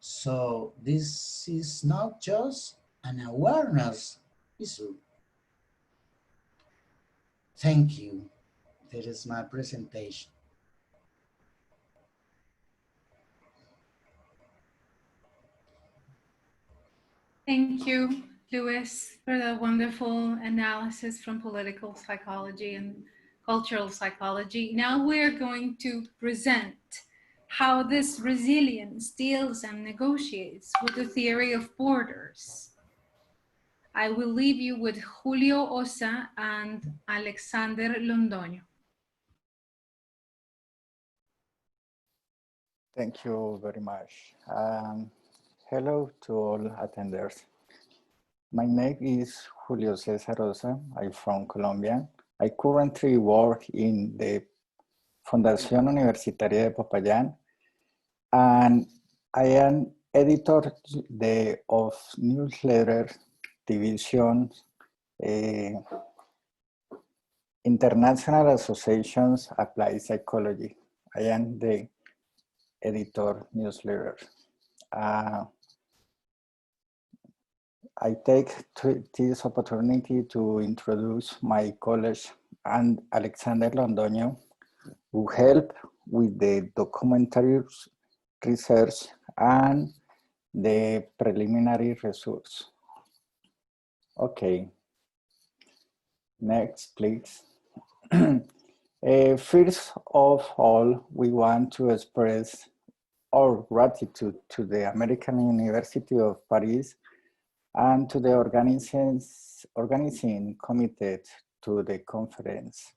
So this is not just an awareness issue. Thank you. That is my presentation. Thank you, Luis, for the wonderful analysis from political psychology and cultural psychology. Now we're going to present how this resilience deals and negotiates with the theory of borders. I will leave you with Julio Ossa and Alexander Londoño. Thank you very much. Hello to all attenders. My name is Julio Cesar Ossa. I'm from Colombia. I currently work in the Fundación Universitaria de Popayán, and I am editor of newsletter division International Associations Applied Psychology. I am the editor newsletter. I take this opportunity to introduce my colleague and Alexander Londoño, who help with the documentary research and the preliminary results. Okay, next please. First of all, we want to express our gratitude to the American University of Paris and to the organizing committee to the conference,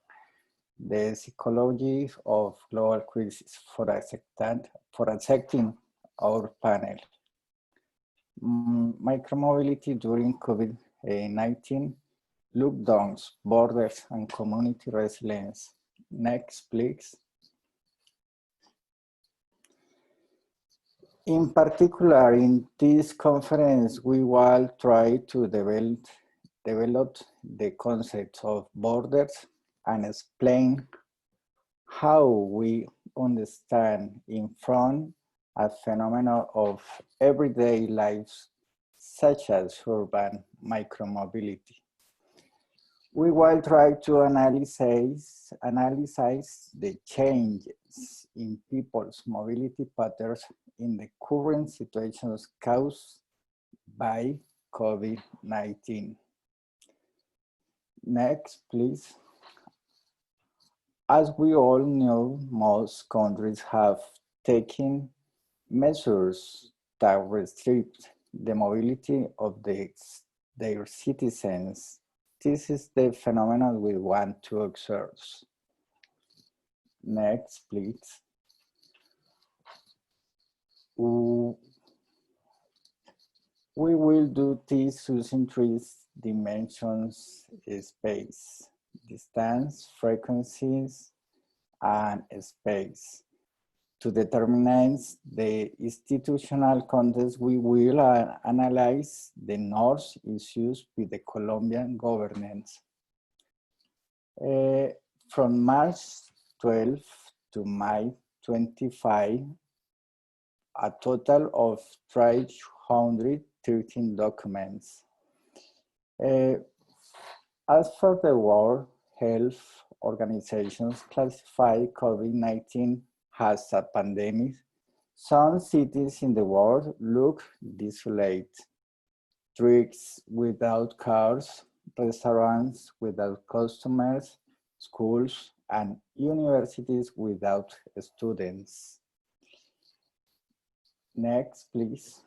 the psychology of global crisis, for accepting our panel. Micromobility during COVID-19, lockdowns, borders, and community resilience. Next, please. In particular, in this conference, we will try to develop the concept of borders and explain how we understand in front a phenomenon of everyday lives, such as urban micromobility. We will try to analyze the changes in people's mobility patterns in the current situations caused by COVID-19. Next, please. As we all know, most countries have taken measures that restrict the mobility of their citizens. This is the phenomenon we want to observe. Next, please. We will do this using three dimensions: space, distance, frequencies, and space. To determine the institutional context, we will analyze the norms issues with the Colombian government. From March 12 to May 25, a total of 313 documents. As for the World Health Organization classify COVID-19 as a pandemic, Some cities in the world look desolate. Streets without cars, restaurants without customers, schools and universities without students. Next, please.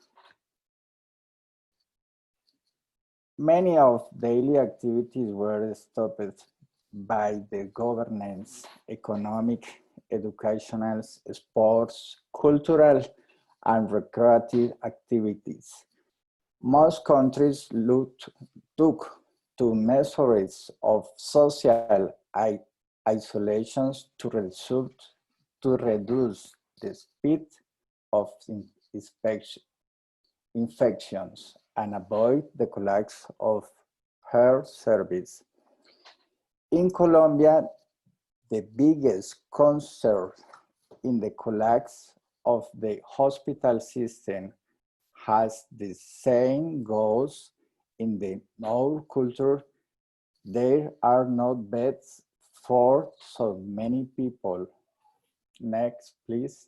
Many of daily activities were stopped by the governance, economic, educational, sports, cultural, and recreative activities. Most countries took to measures of social isolations to reduce the speed of infections and avoid the collapse of health service. In Colombia, the biggest concern in the collapse of the hospital system has the same goals in the old culture. There are not beds for so many people. Next, please.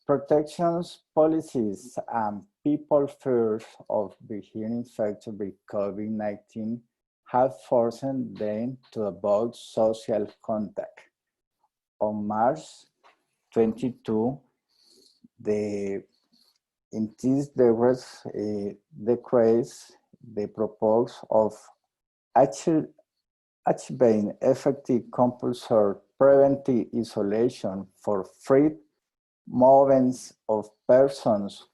Protections policies and people fears of being infected with COVID-19 have forced them to avoid social contact. On March 22, in this decrease, the proposal of achieving effective compulsory preventive isolation for free movements of persons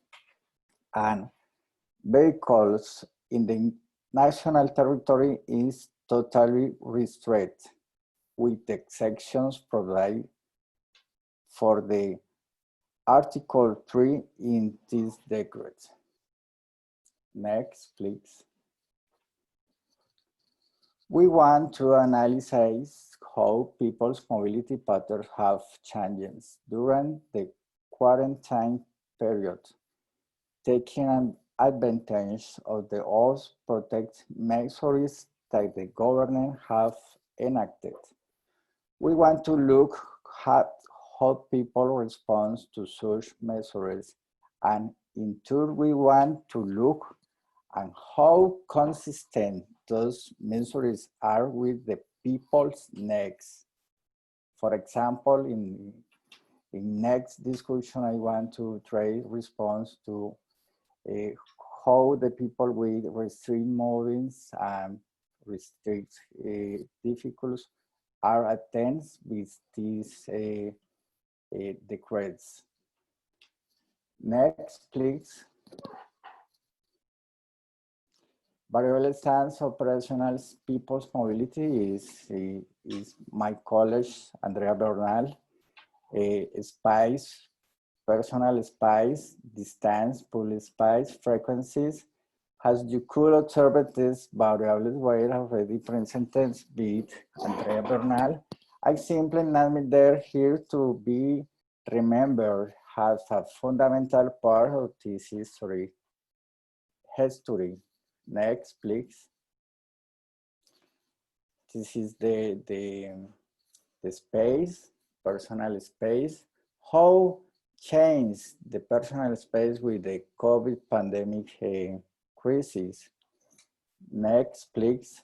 and vehicles in the national territory is totally restricted, with exceptions provided for the Article 3 in this decree. Next, please. We want to analyze how people's mobility patterns have changed during the quarantine period, taking advantage of the health protective measures that the government have enacted. We want to look at how people respond to such measures, and in turn, we want to look at how consistent those measures are with the people's needs. For example, in next discussion, I want to try response to how the people with restrict movements and restrict difficulties are attended with these decrees. Next, please. Variable stance operational people's mobility is my college, Andrea Bernal, space, personal space, distance, public space, frequencies. As you could observe, these variables were already presented with Andrea Bernal. I simply name them here to be remembered as a fundamental part of this history. Next, please. This is the space, personal space. How changed the personal space with the COVID pandemic crisis? Next, please.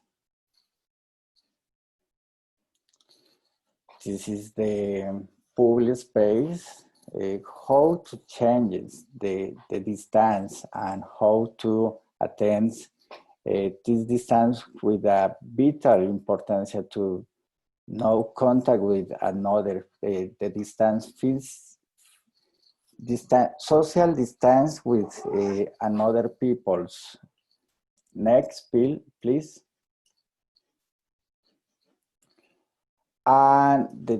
This is the public space. How to change the distance and how to attend this distance with a vital importance to no contact with another. The distance feels social distance with another people's. Next, please. And the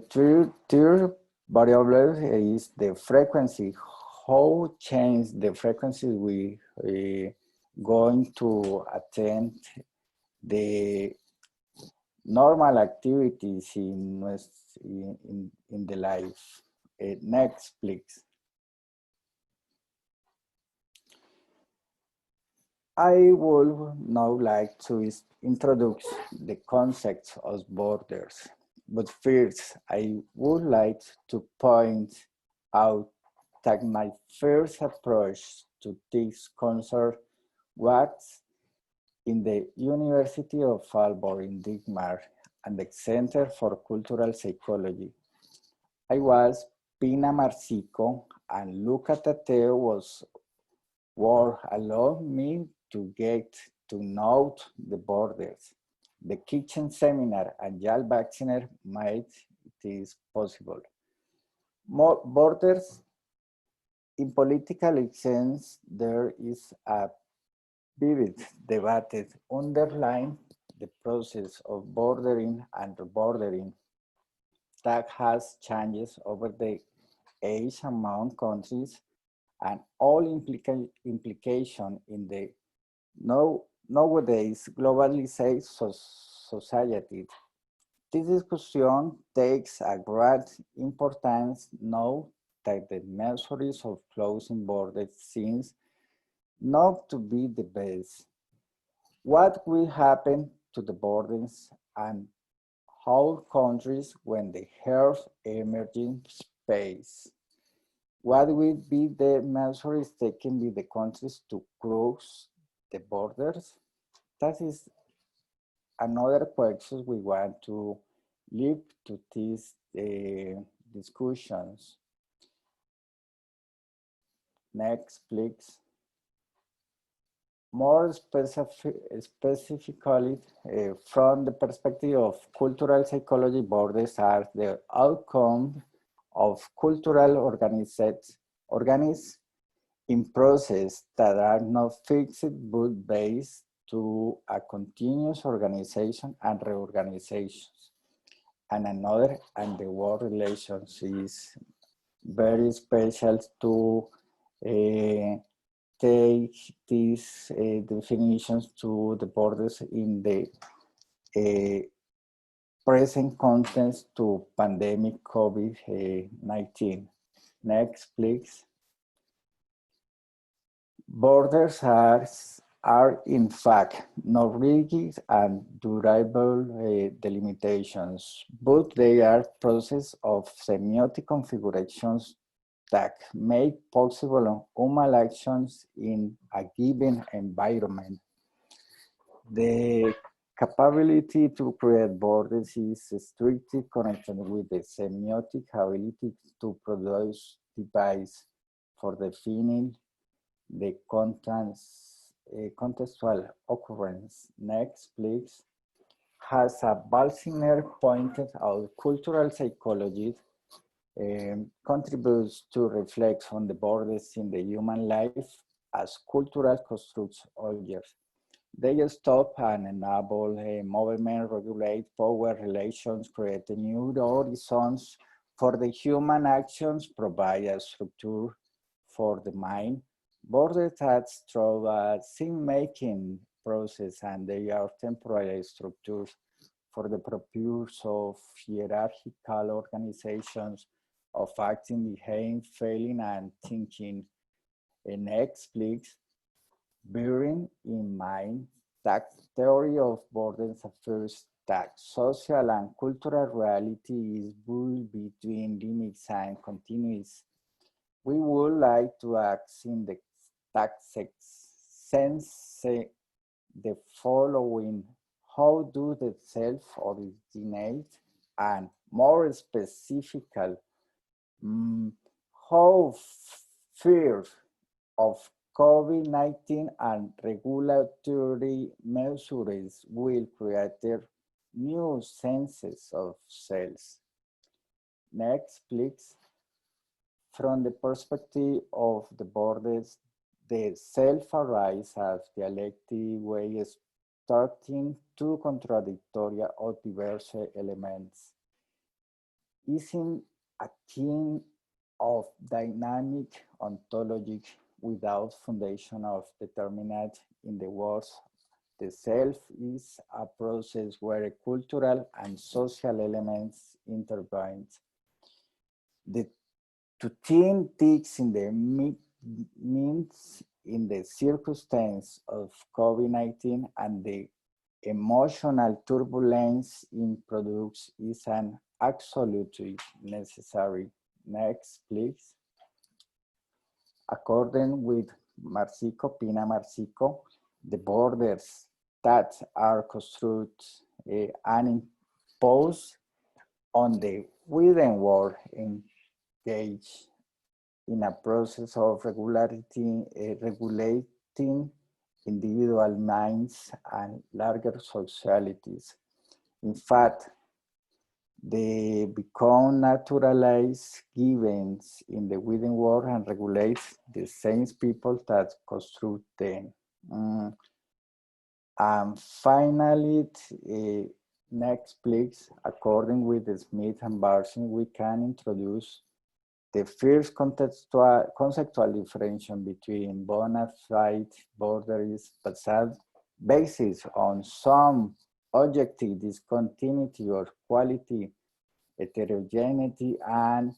third variable is the frequency. How change the frequency we going to attend the normal activities in the life. Next, please. I would now like to introduce the concept of borders. But first, I would like to point I'll take my first approach to this concern was in the University of Aalborg in Denmark and the Center for Cultural Psychology. I was Pina Marsico and Luca Tateo were allowed me to get to know the borders. The kitchen seminar and Yale Vacciner made this possible. More borders, in political sense, there is a vivid debate underlying the process of bordering and rebordering that has changes over the age among countries and all implication in the nowadays globalized society. This discussion takes a great importance now that the measures of closing borders seems not to be the best. What will happen to the borders and how countries when they have emerging space? What will be the measures taken by the countries to close the borders? That is another question we want to leave to these discussions. Next, please. More specifically, from the perspective of cultural psychology, borders are the outcome of cultural organisms in process that are not fixed but based to a continuous organization and reorganizations. And another, and the world relations is very special to take these definitions to the borders in the present context to pandemic COVID-19. Next, please. Borders are in fact not rigid and durable delimitations, but they are process of semiotic configurations that make possible human actions in a given environment. The capability to create borders is strictly connected with the semiotic ability to produce devices for defining the contextual occurrence. Next, please. As a Balsiner pointed out, cultural psychology contributes to reflect on the borders in the human life as cultural constructs years. They stop and enable a movement, regulate power relations, create new horizons for the human actions, provide a structure for the mind. Borders acts through a scene-making process and they are temporary structures for the purpose of hierarchical organizations of acting, behaving, feeling, and thinking. Next, please. Bearing in mind that theory of borders affirms that social and cultural reality is built between limits and continuities. We would like to ask in the sense the following: how do the self originate, and more specifically, how fear of COVID-19 and regulatory measures will create new senses of self. Next, please. From the perspective of the borders, the self arises as dialectic ways starting two contradictory or diverse elements. Isn't a thing of dynamic ontology without foundation of determinate. In the words, the self is a process where cultural and social elements intervene. The to think things in the means in the circumstance of COVID-19 and the emotional turbulence it produces is an absolutely necessary. Next, please. According with Pina Marsico, the borders that are constructed and imposed on the within world engage in a process of regulating individual minds and larger socialities. In fact, they become naturalized givens in the within world and regulate the same people that construct them. And finally, next please, according with Smith and Barson, we can introduce the first conceptual differentiation between bona fide borders based on some objective discontinuity or quality, heterogeneity, and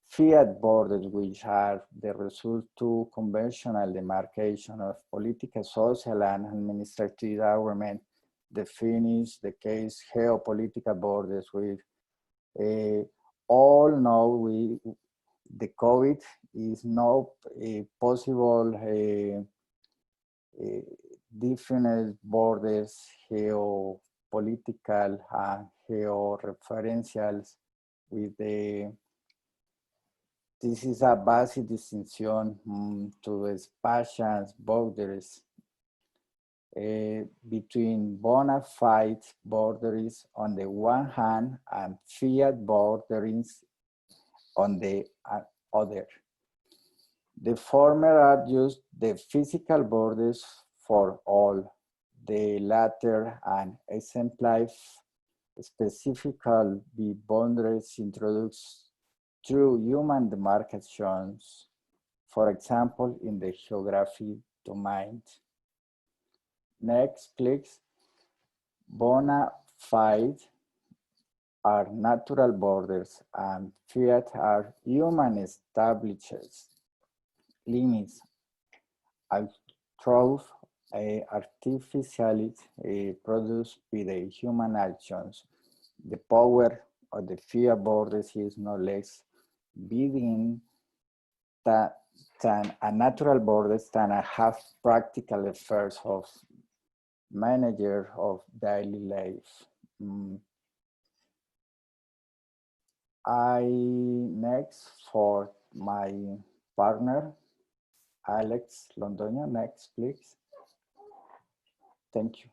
fiat borders, which are the result to conventional demarcation of political, social, and administrative government, defines the case geopolitical borders with all know the COVID is no possible different borders, geopolitical and geo-referentials with the, this is a basic distinction to the spatial borders between bona fide borders on the one hand and fiat borders on the other. The former are just the physical borders for all, the latter and exemplify specifical boundaries introduced through human demarcations, for example, in the geographic domain. Next, please. Bona fide are natural borders and fiat are human established limits through artificially produced by the human actions. The power of the fiat borders is no less binding than a natural borders than a half practical affairs of manager of daily life. Next for my partner, Alex Londoño. Next, please. Thank you.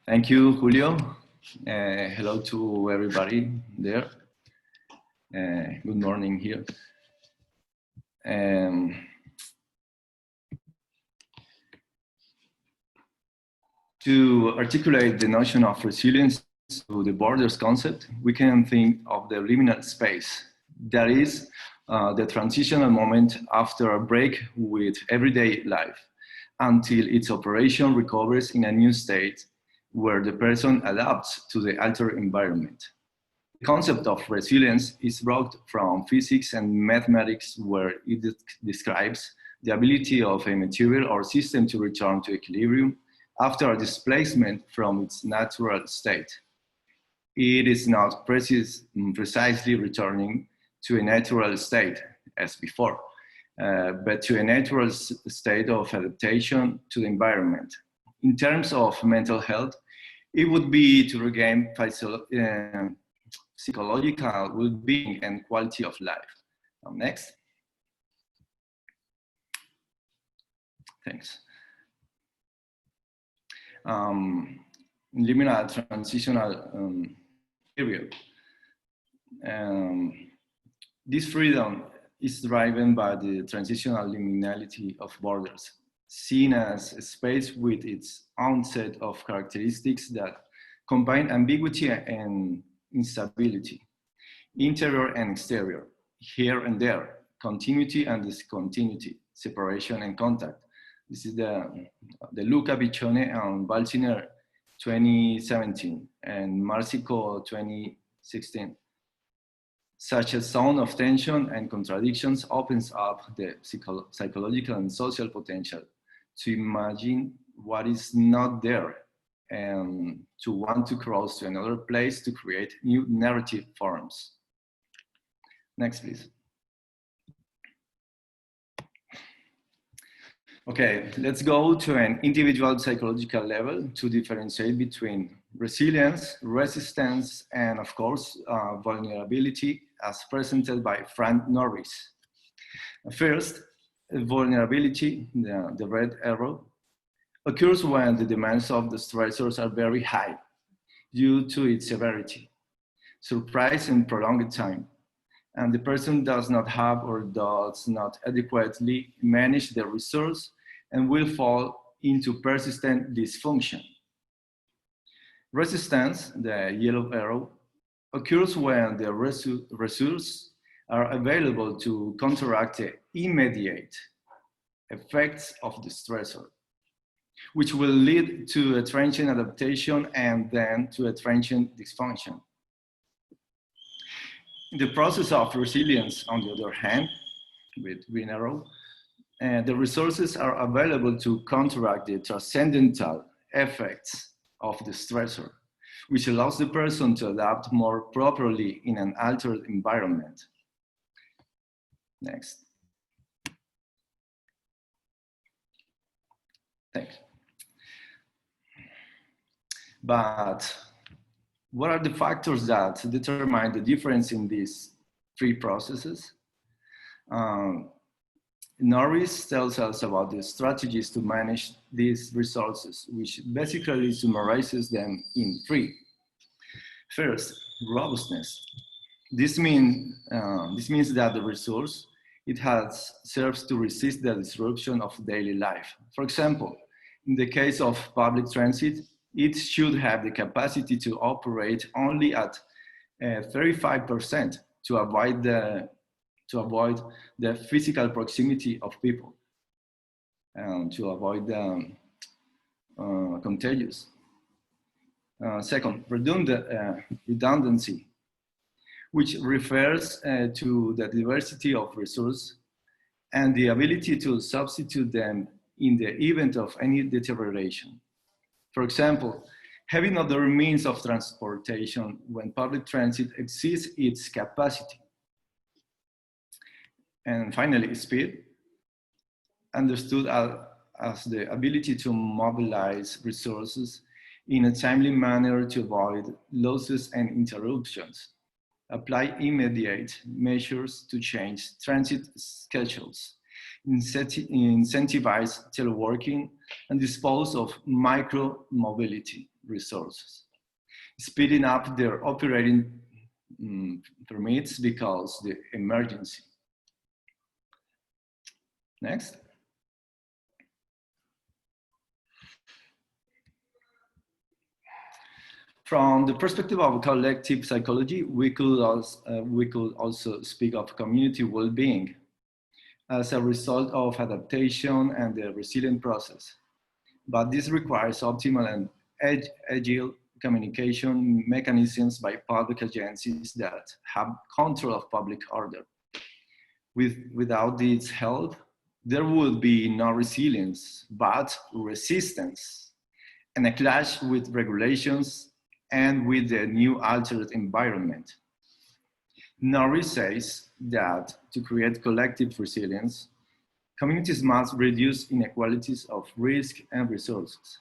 Thank you, Julio. Hello to everybody there. Good morning here. To articulate the notion of resilience to the borders concept, we can think of the liminal space. That is the transitional moment after a break with everyday life until its operation recovers in a new state where the person adapts to the altered environment. The concept of resilience is brought from physics and mathematics, where it describes the ability of a material or system to return to equilibrium after a displacement from its natural state. It is not precisely returning to a natural state as before, but to a natural state of adaptation to the environment. In terms of mental health, it would be to regain psychological well-being and quality of life. Next. Thanks. Liminal transitional period. This freedom is driven by the transitional liminality of borders, seen as a space with its own set of characteristics that combine ambiguity and instability, interior and exterior, here and there, continuity and discontinuity, separation and contact. This is the Luca Piccione and Balciner 2017 and Marsico 2016. Such a zone of tension and contradictions opens up the psychological and social potential to imagine what is not there and to want to cross to another place to create new narrative forms. Next, please. Okay, let's go to an individual psychological level to differentiate between resilience, resistance, and of course, vulnerability as presented by Frank Norris. First, vulnerability, the red arrow, occurs when the demands of the stressors are very high due to its severity, surprise, and prolonged time, and the person does not have or does not adequately manage the resource and will fall into persistent dysfunction. Resistance, the yellow arrow, occurs when the resources are available to counteract the immediate effects of the stressor, which will lead to a transient adaptation and then to a transient dysfunction. In the process of resilience, on the other hand, with green arrow, the resources are available to counteract the transcendental effects of the stressor, which allows the person to adapt more properly in an altered environment. Next. Thanks. But what are the factors that determine the difference in these three processes? Norris tells us about the strategies to manage these resources, which basically summarizes them in three. First, robustness. This means that the resource serves to resist the disruption of daily life. For example, in the case of public transit, it should have the capacity to operate only at 35% to avoid the physical proximity of people and to avoid the contagious. Second, redundancy, which refers to the diversity of resources and the ability to substitute them in the event of any deterioration. For example, having other means of transportation when public transit exceeds its capacity. And finally, speed, understood as the ability to mobilize resources in a timely manner to avoid losses and interruptions. Apply immediate measures to change transit schedules, incentivize teleworking, and dispose of micromobility resources, speeding up their operating permits because the emergency. Next. From the perspective of collective psychology, we could also speak of community well-being as a result of adaptation and the resilient process. But this requires optimal and agile communication mechanisms by public agencies that have control of public order. Without its help, there would be no resilience, but resistance, and a clash with regulations and with the new altered environment. Norris says that to create collective resilience, communities must reduce inequalities of risk and resources.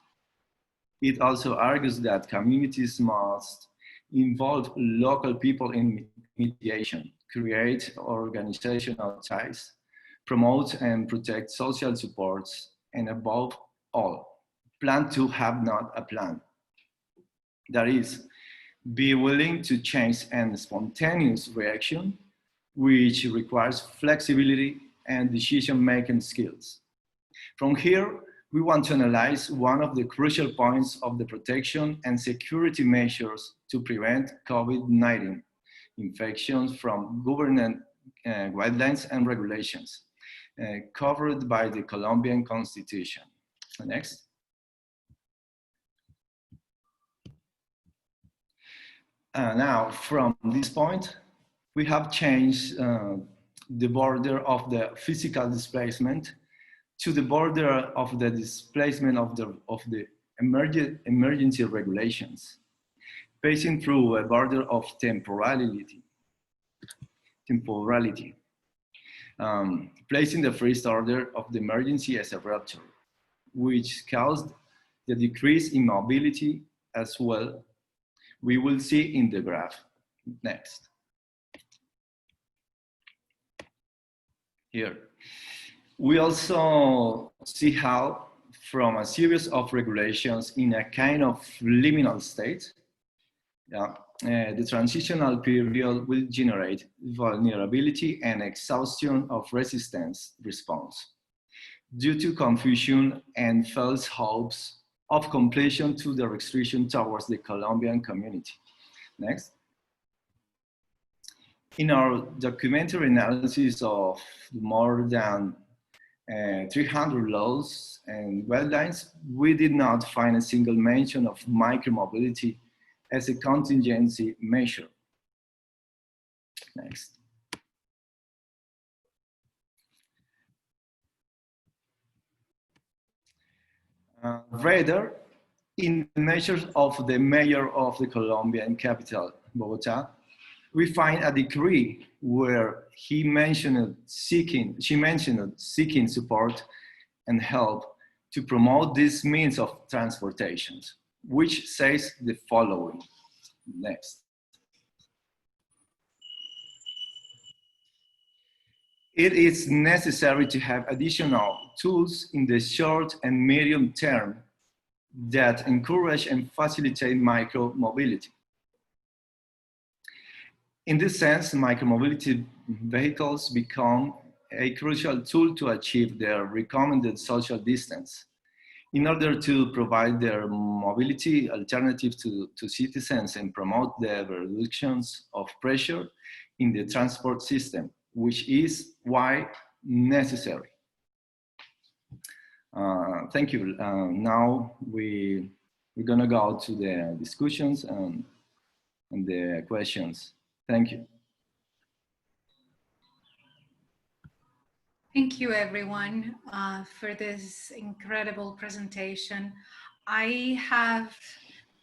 It also argues that communities must involve local people in mediation, create organizational ties, promote and protect social supports, and above all, plan to have not a plan. That is, be willing to change and spontaneous reaction, which requires flexibility and decision-making skills. From here, we want to analyze one of the crucial points of the protection and security measures to prevent COVID-19 infections from government guidelines and regulations covered by the Colombian Constitution. Next. Now, from this point, we have changed the border of the physical displacement to the border of the displacement of the emergency regulations, passing through a border of temporality. placing the first order of the emergency as a rupture, which caused the decrease in mobility as well. We will see in the graph next. Here. We also see how, from a series of regulations in a kind of liminal state, the transitional period will generate vulnerability and exhaustion of resistance response due to confusion and false hopes of completion to the restriction towards the Colombian community. Next. In our documentary analysis of more than 300 laws and guidelines, we did not find a single mention of micromobility as a contingency measure. Next. Rather, in the measures of the mayor of the Colombian capital, Bogota, we find a decree where she mentioned seeking support and help to promote these means of transportation, which says the following. Next. It is necessary to have additional tools in the short and medium term that encourage and facilitate micromobility. In this sense, micromobility vehicles become a crucial tool to achieve their recommended social distance in order to provide their mobility alternative to citizens and promote the reductions of pressure in the transport system, which is why necessary. Thank you. Now we're gonna go to the discussions and the questions. Thank you. Thank you, everyone, for this incredible presentation. I have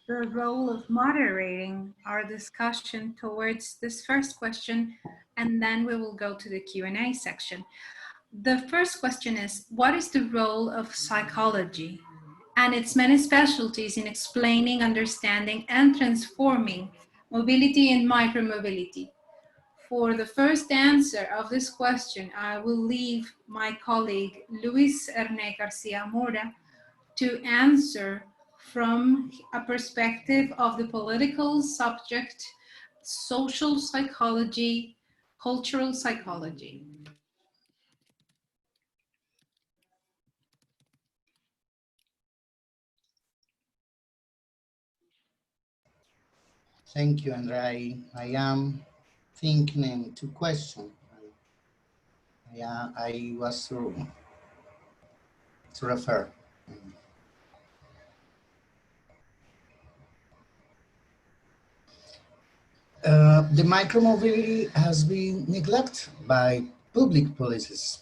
the role of moderating our discussion towards this first question, and then we will go to the Q&A section. The first question is, what is the role of psychology and its many specialties in explaining, understanding, and transforming mobility and micromobility? For the first answer of this question, I will leave my colleague, Luis Erne Garcia-Mora, to answer from a perspective of the political subject, social psychology, cultural psychology. Thank you, Andrea. I am thinking two questions. I was to refer. The micromobility has been neglected by public policies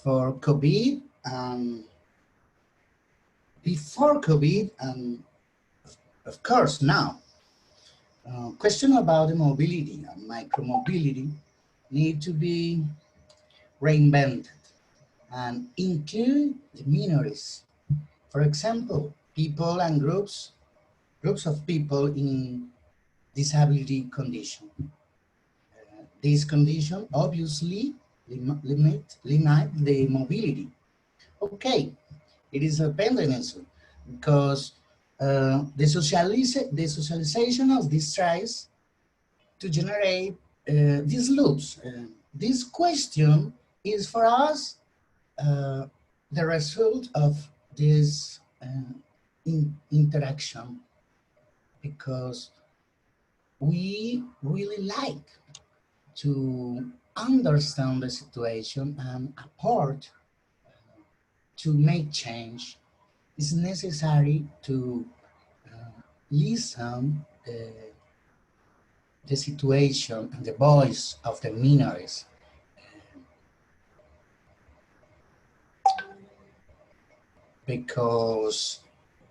for COVID and before COVID, and of course now. Question about the mobility and micromobility need to be reinvented and include the minorities. For example, people and groups of people in disability condition. This condition obviously limit the mobility. Okay, it is a dependency because the socialization of these tries to generate these loops. This question is for us the result of this interaction, because we really like to understand the situation and apart to make change. It's necessary to listen the situation and the voice of the minorities. Because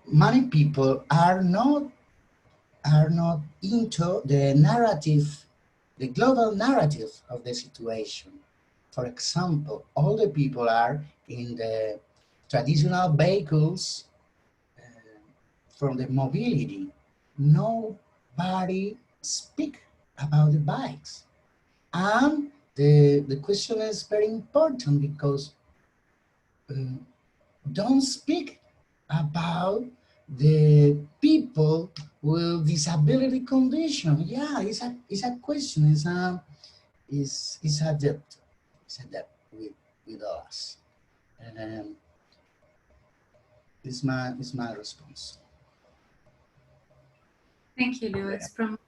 many people are not into the narrative, the global narrative of the situation. For example, all the people are in the traditional vehicles from the mobility. Nobody speak about the bikes. And the question is very important because don't speak about the people with disability condition. Yeah, it's a question. It's a depth. It's a depth with us. It's my response. Thank you, Luis. From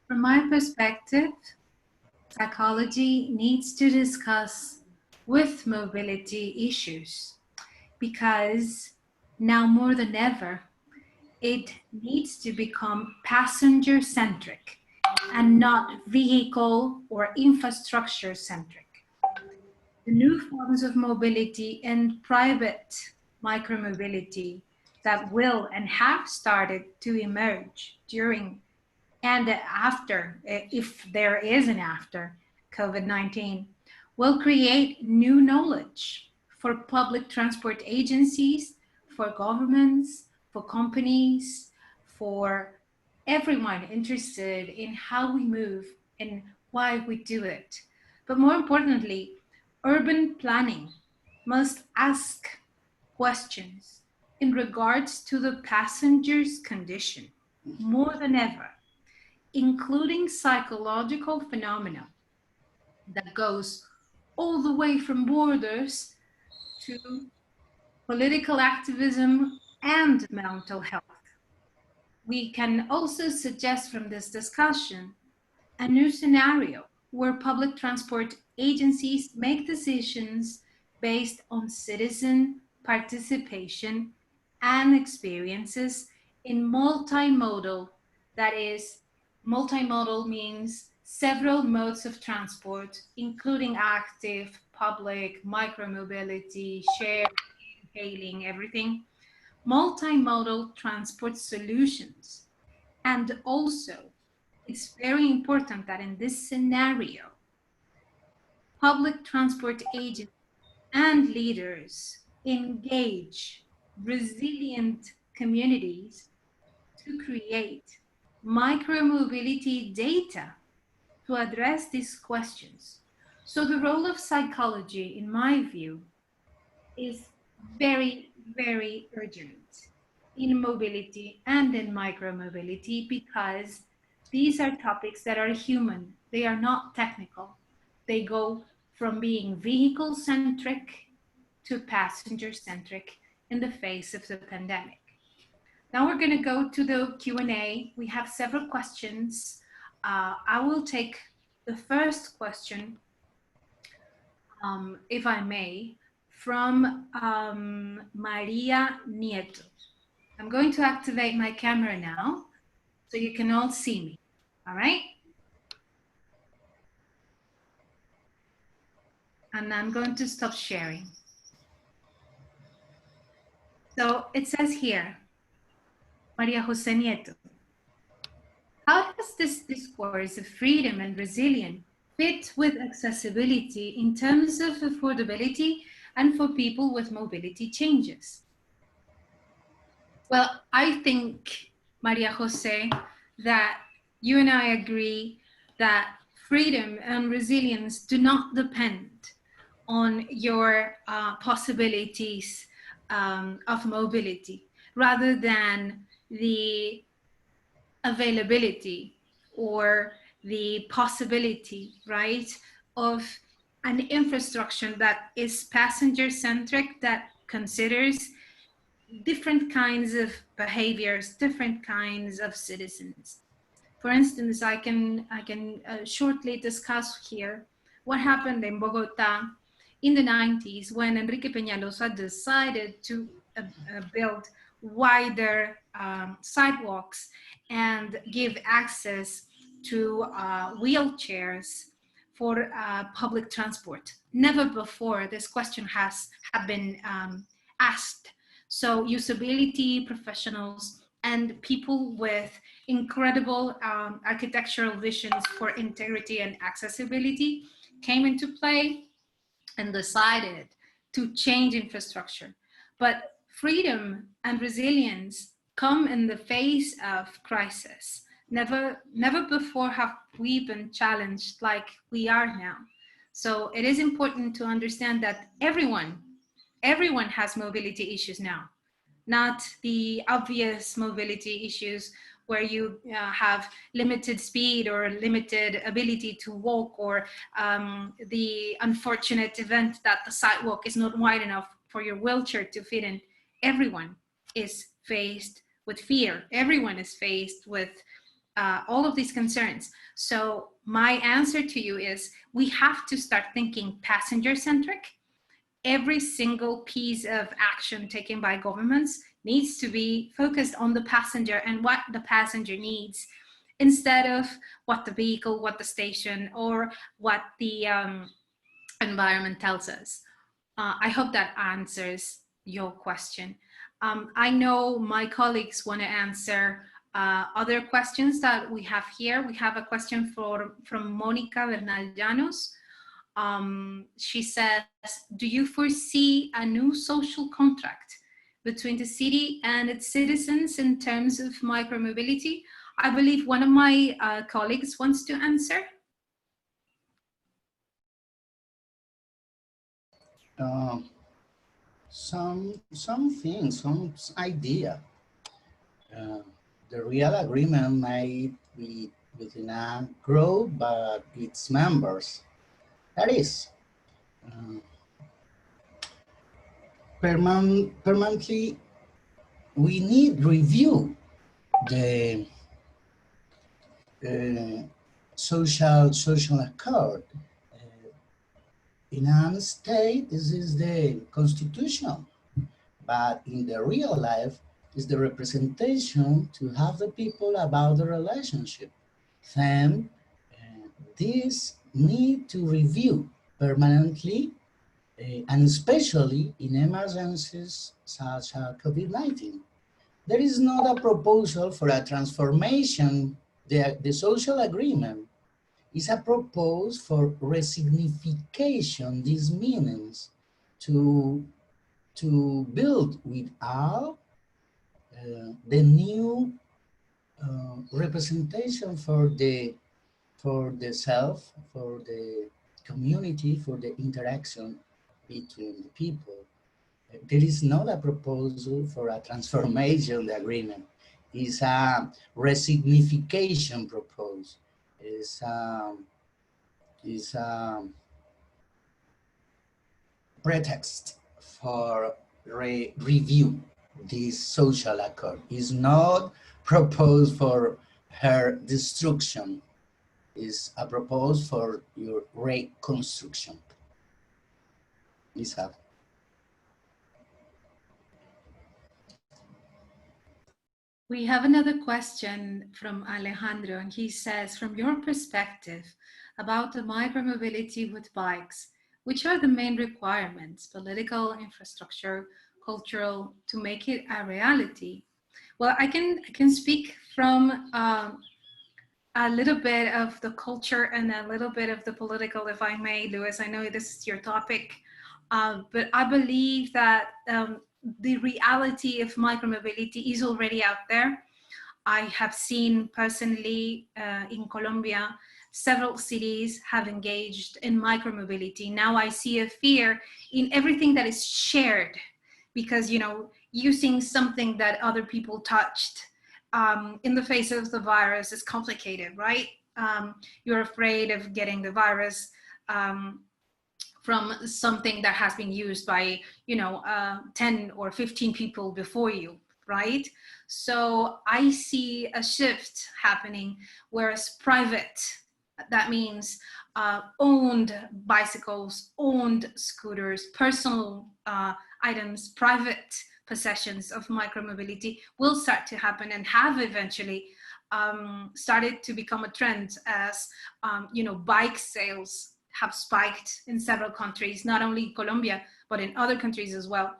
my perspective, psychology needs to discuss with mobility issues because now more than ever, it needs to become passenger-centric and not vehicle or infrastructure-centric. The new forms of mobility and private micromobility that will and have started to emerge during and after, if there is an after COVID-19, will create new knowledge for public transport agencies, for governments, for companies, for everyone interested in how we move and why we do it. But more importantly, urban planning must ask questions in regards to the passenger's condition more than ever, including psychological phenomena that goes all the way from borders to political activism and mental health. We can also suggest from this discussion a new scenario where public transport agencies make decisions based on citizen participation and experiences in multimodal, that is, multimodal means several modes of transport, including active, public, micromobility, share, hailing, everything, multimodal transport solutions. And also, it's very important that in this scenario, public transport agents and leaders engage resilient communities to create micromobility data to address these questions. So the role of psychology, in my view, is very, very urgent in mobility and in micromobility because these are topics that are human. They are not technical. They go from being vehicle-centric to passenger-centric in the face of the pandemic. Now we're going to go to the Q&A. We have several questions. I will take the first question, if I may, from Maria Nieto. I'm going to activate my camera now so you can all see me, all right? And I'm going to stop sharing. So it says here, Maria Jose Nieto, how does this discourse of freedom and resilience fit with accessibility in terms of affordability and for people with mobility changes? Well, I think, Maria Jose, that you and I agree that freedom and resilience do not depend on your possibilities of mobility, rather than the availability or the possibility, right, of an infrastructure that is passenger-centric, that considers different kinds of behaviors, different kinds of citizens. For instance, I can shortly discuss here what happened in Bogota in the 90s when Enrique Peñalosa decided to build wider sidewalks and give access to wheelchairs for public transport. Never before this question had been asked. So usability professionals and people with incredible architectural visions for integrity and accessibility came into play. and decided to change infrastructure. But freedom and resilience come in the face of crisis. Never before have we been challenged like we are now. So it is important to understand that everyone has mobility issues now, not the obvious mobility issues where you have limited speed or limited ability to walk, or the unfortunate event that the sidewalk is not wide enough for your wheelchair to fit in. Everyone is faced with fear. Everyone is faced with all of these concerns. So my answer to you is we have to start thinking passenger-centric. Every single piece of action taken by governments needs to be focused on the passenger and what the passenger needs, instead of what the vehicle, what the station, or what the environment tells us. I hope that answers your question. I know my colleagues want to answer other questions that we have here. We have a question from Monica Bernal-Llanos. She says, do you foresee a new social contract between the city and its citizens in terms of micromobility? I believe one of my colleagues wants to answer. Some things, some idea. The real agreement might be within a group, but its members. That is, permanently, we need review the social accord. In a state, this is the constitution, but in the real life, is the representation to have the people about the relationship. Then this need to review permanently, and especially in emergencies such as COVID-19. There is not a proposal for a transformation. The social agreement is a proposal for resignification. This means to build with all the new representation for the self, for the community, for the interaction between the people. There is not a proposal for a transformation of the agreement. It's a resignification proposal. It's a pretext for review this social accord. Is not proposed for her destruction. Is a proposal for your reconstruction. Lisa. We have another question from Alejandro, and he says, from your perspective about the micromobility with bikes, which are the main requirements, political, infrastructure, cultural, to make it a reality? Well, I can speak from a little bit of the culture and a little bit of the political, if I may, Luis. I know this is your topic, but I believe that the reality of micromobility is already out there. I have seen personally in Colombia, several cities have engaged in micromobility. Now I see a fear in everything that is shared, because, you know, using something that other people touched in the face of the virus is complicated, right? You're afraid of getting the virus from something that has been used by, 10 or 15 people before you, right? So I see a shift happening, whereas private, that means owned bicycles, owned scooters, personal items, private possessions of micromobility will start to happen and have eventually started to become a trend as, bike sales have spiked in several countries, not only Colombia, but in other countries as well.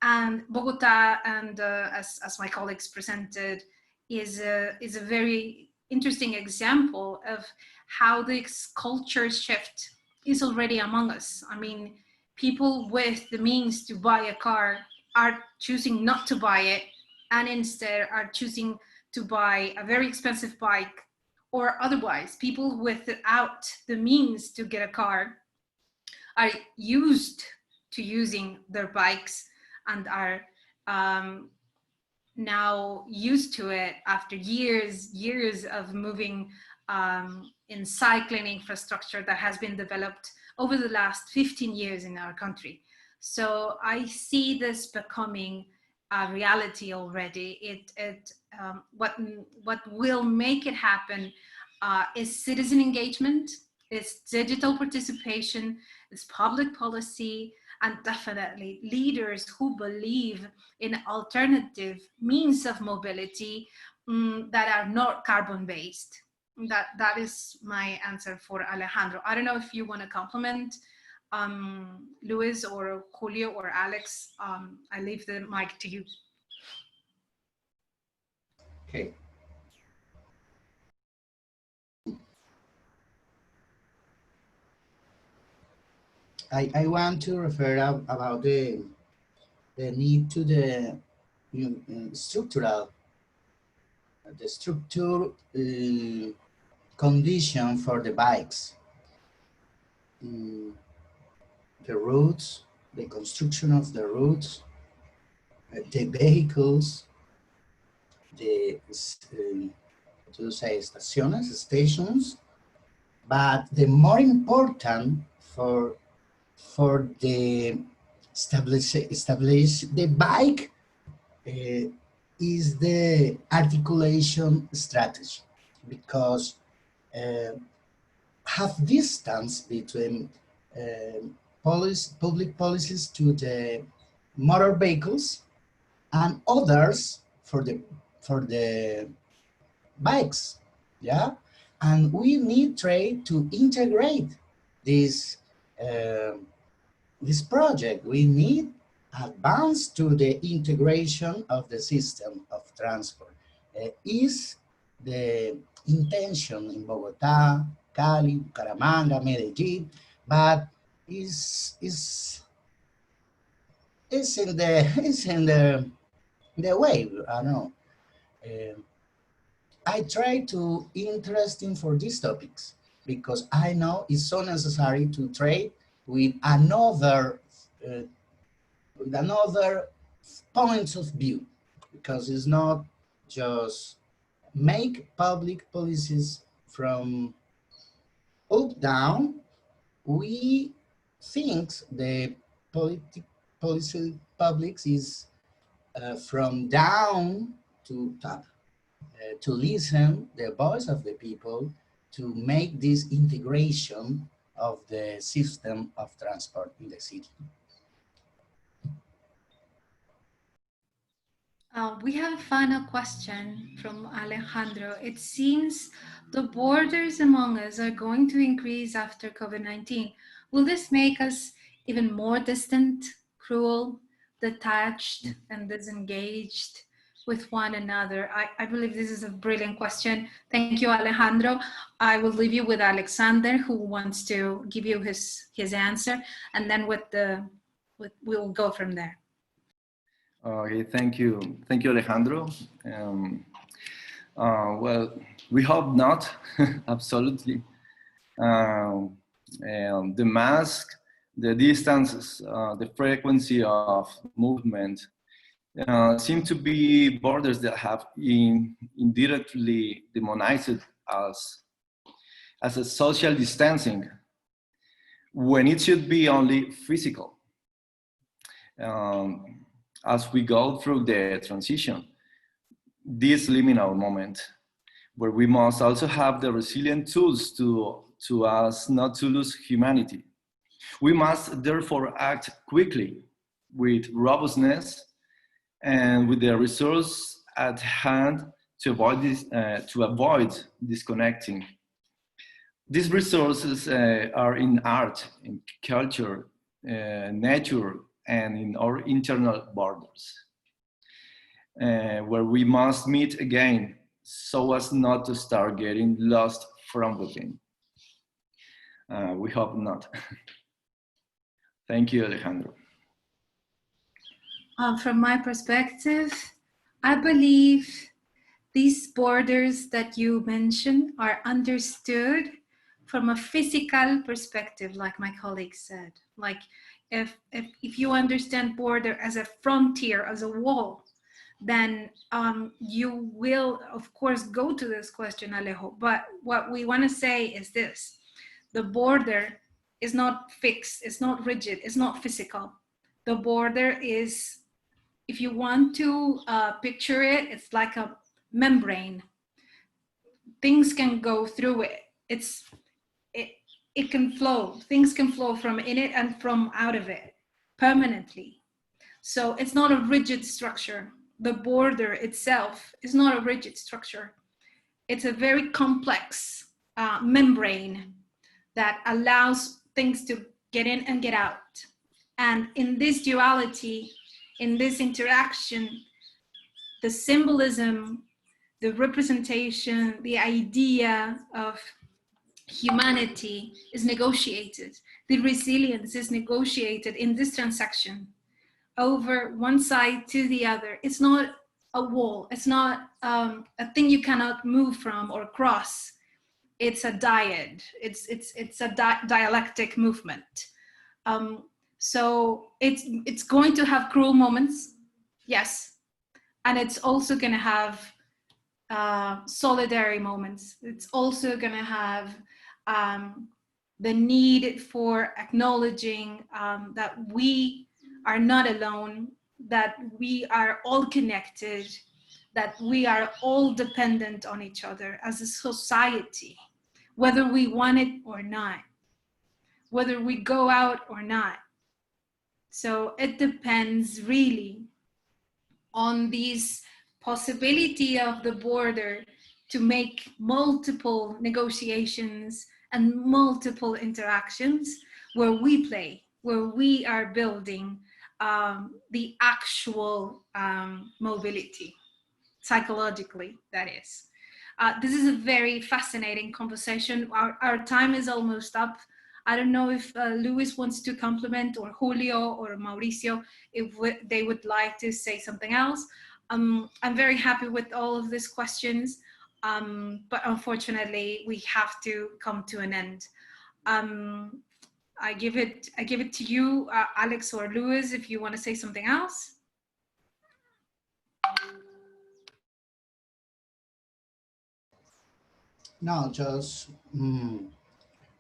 And Bogota, and as my colleagues presented, is a very interesting example of how this culture shift is already among us. I mean, people with the means to buy a car are choosing not to buy it, and instead are choosing to buy a very expensive bike, or otherwise people without the means to get a car are used to using their bikes and are now used to it after years of moving in cycling infrastructure that has been developed over the last 15 years in our country. So I see this becoming a reality already. What will make it happen is citizen engagement, is digital participation, is public policy, and definitely leaders who believe in alternative means of mobility that are not carbon-based. That is my answer for Alejandro. I don't know if you want to compliment Luis or Julio or Alex. I leave the mic to you. Okay. I want to refer about the need to the structure condition for the bikes. The routes, the construction of the routes, the vehicles, the stations, but the more important for the establish the bike is the articulation strategy, because have distance between public policies to the motor vehicles and others for the bikes, yeah, and we need trade to integrate this this project. We need advance to the integration of the system of transport. Is the intention in Bogotá, Cali, Bucaramanga, Medellín, but is in the way. I don't know. I try to interesting for these topics because I know it's so necessary to trade with another points of view, because it's not just make public policies from up down. We think the policy publics is from down to top, to listen the voice of the people, to make this integration of the system of transport in the city. We have a final question from Alejandro. It seems the borders among us are going to increase after COVID-19. Will this make us even more distant, cruel, detached, and disengaged with one another? I believe this is a brilliant question. Thank you, Alejandro. I will leave you with Alexander, who wants to give you his answer, and then we'll go from there. Okay, thank you, Alejandro. Well, we hope not, absolutely. The mask, the distances, the frequency of movement seem to be borders that have indirectly demonized us as a social distancing, when it should be only physical. As we go through the transition, this liminal moment, where we must also have the resilient tools to us not to lose humanity. We must therefore act quickly, with robustness, and with the resource at hand to avoid disconnecting. These resources are in art, in culture, nature, and in our internal borders, where we must meet again so as not to start getting lost from within. We hope not. Thank you, Alejandro. From my perspective, I believe these borders that you mentioned are understood from a physical perspective, like my colleague said. Like if you understand border as a frontier, as a wall, then you will, of course, go to this question, Alejo. But what we want to say is this: the border is not fixed, it's not rigid, it's not physical. The border is, if you want to picture it, it's like a membrane. Things can go through it. It can flow. Things can flow from in it and from out of it permanently. So it's not a rigid structure. The border itself is not a rigid structure. It's a very complex membrane that allows things to get in and get out. And in this duality, in this interaction, the symbolism, the representation, the idea of humanity is negotiated. The resilience is negotiated in this transaction over one side to the other. It's not a wall. It's not a thing you cannot move from or cross. It's a dyad. It's a dialectic movement. So it's going to have cruel moments, yes, and it's also going to have solidary moments. It's also going to have the need for acknowledging that we are not alone, that we are all connected, that we are all dependent on each other as a society, whether we want it or not, whether we go out or not. So it depends really on this possibility of the border to make multiple negotiations and multiple interactions where we play, where we are building the actual mobility, psychologically, that is. This is a very fascinating conversation. Our time is almost up. I don't know if Luis wants to compliment, or Julio or Mauricio, if they would like to say something else. I'm very happy with all of these questions, but unfortunately we have to come to an end. I give it to you, Alex or Luis, if you want to say something else. No, just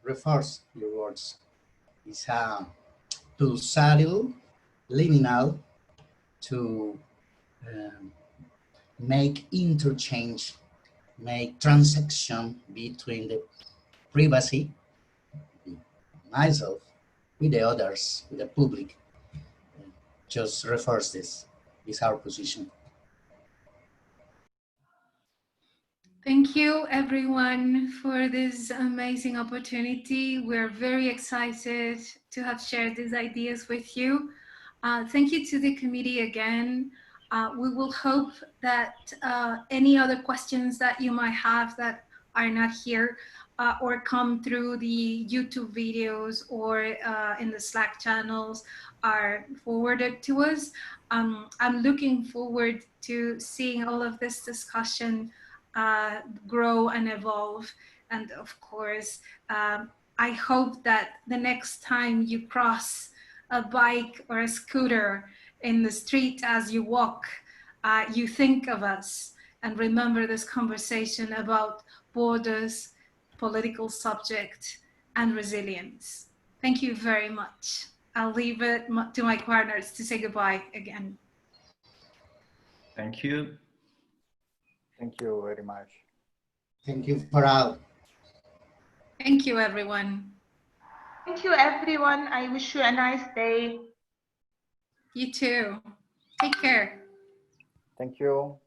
reverse your words. It's a pulsatile, liminal to make interchange, make transaction between the privacy, myself, with the others, with the public. Just reverse this. Is our position. Thank you, everyone, for this amazing opportunity. We're very excited to have shared these ideas with you. Thank you to the committee again. We will hope that any other questions that you might have that are not here or come through the YouTube videos or in the Slack channels are forwarded to us. I'm looking forward to seeing all of this discussion grow and evolve. And of course, I hope that the next time you cross a bike or a scooter in the street as you walk, you think of us and remember this conversation about borders, political subject, and resilience. Thank you very much. I'll leave it to my partners to say goodbye again. Thank you. Thank you very much. Thank you for all. Thank you, everyone. Thank you, everyone. I wish you a nice day. You too. Take care. Thank you.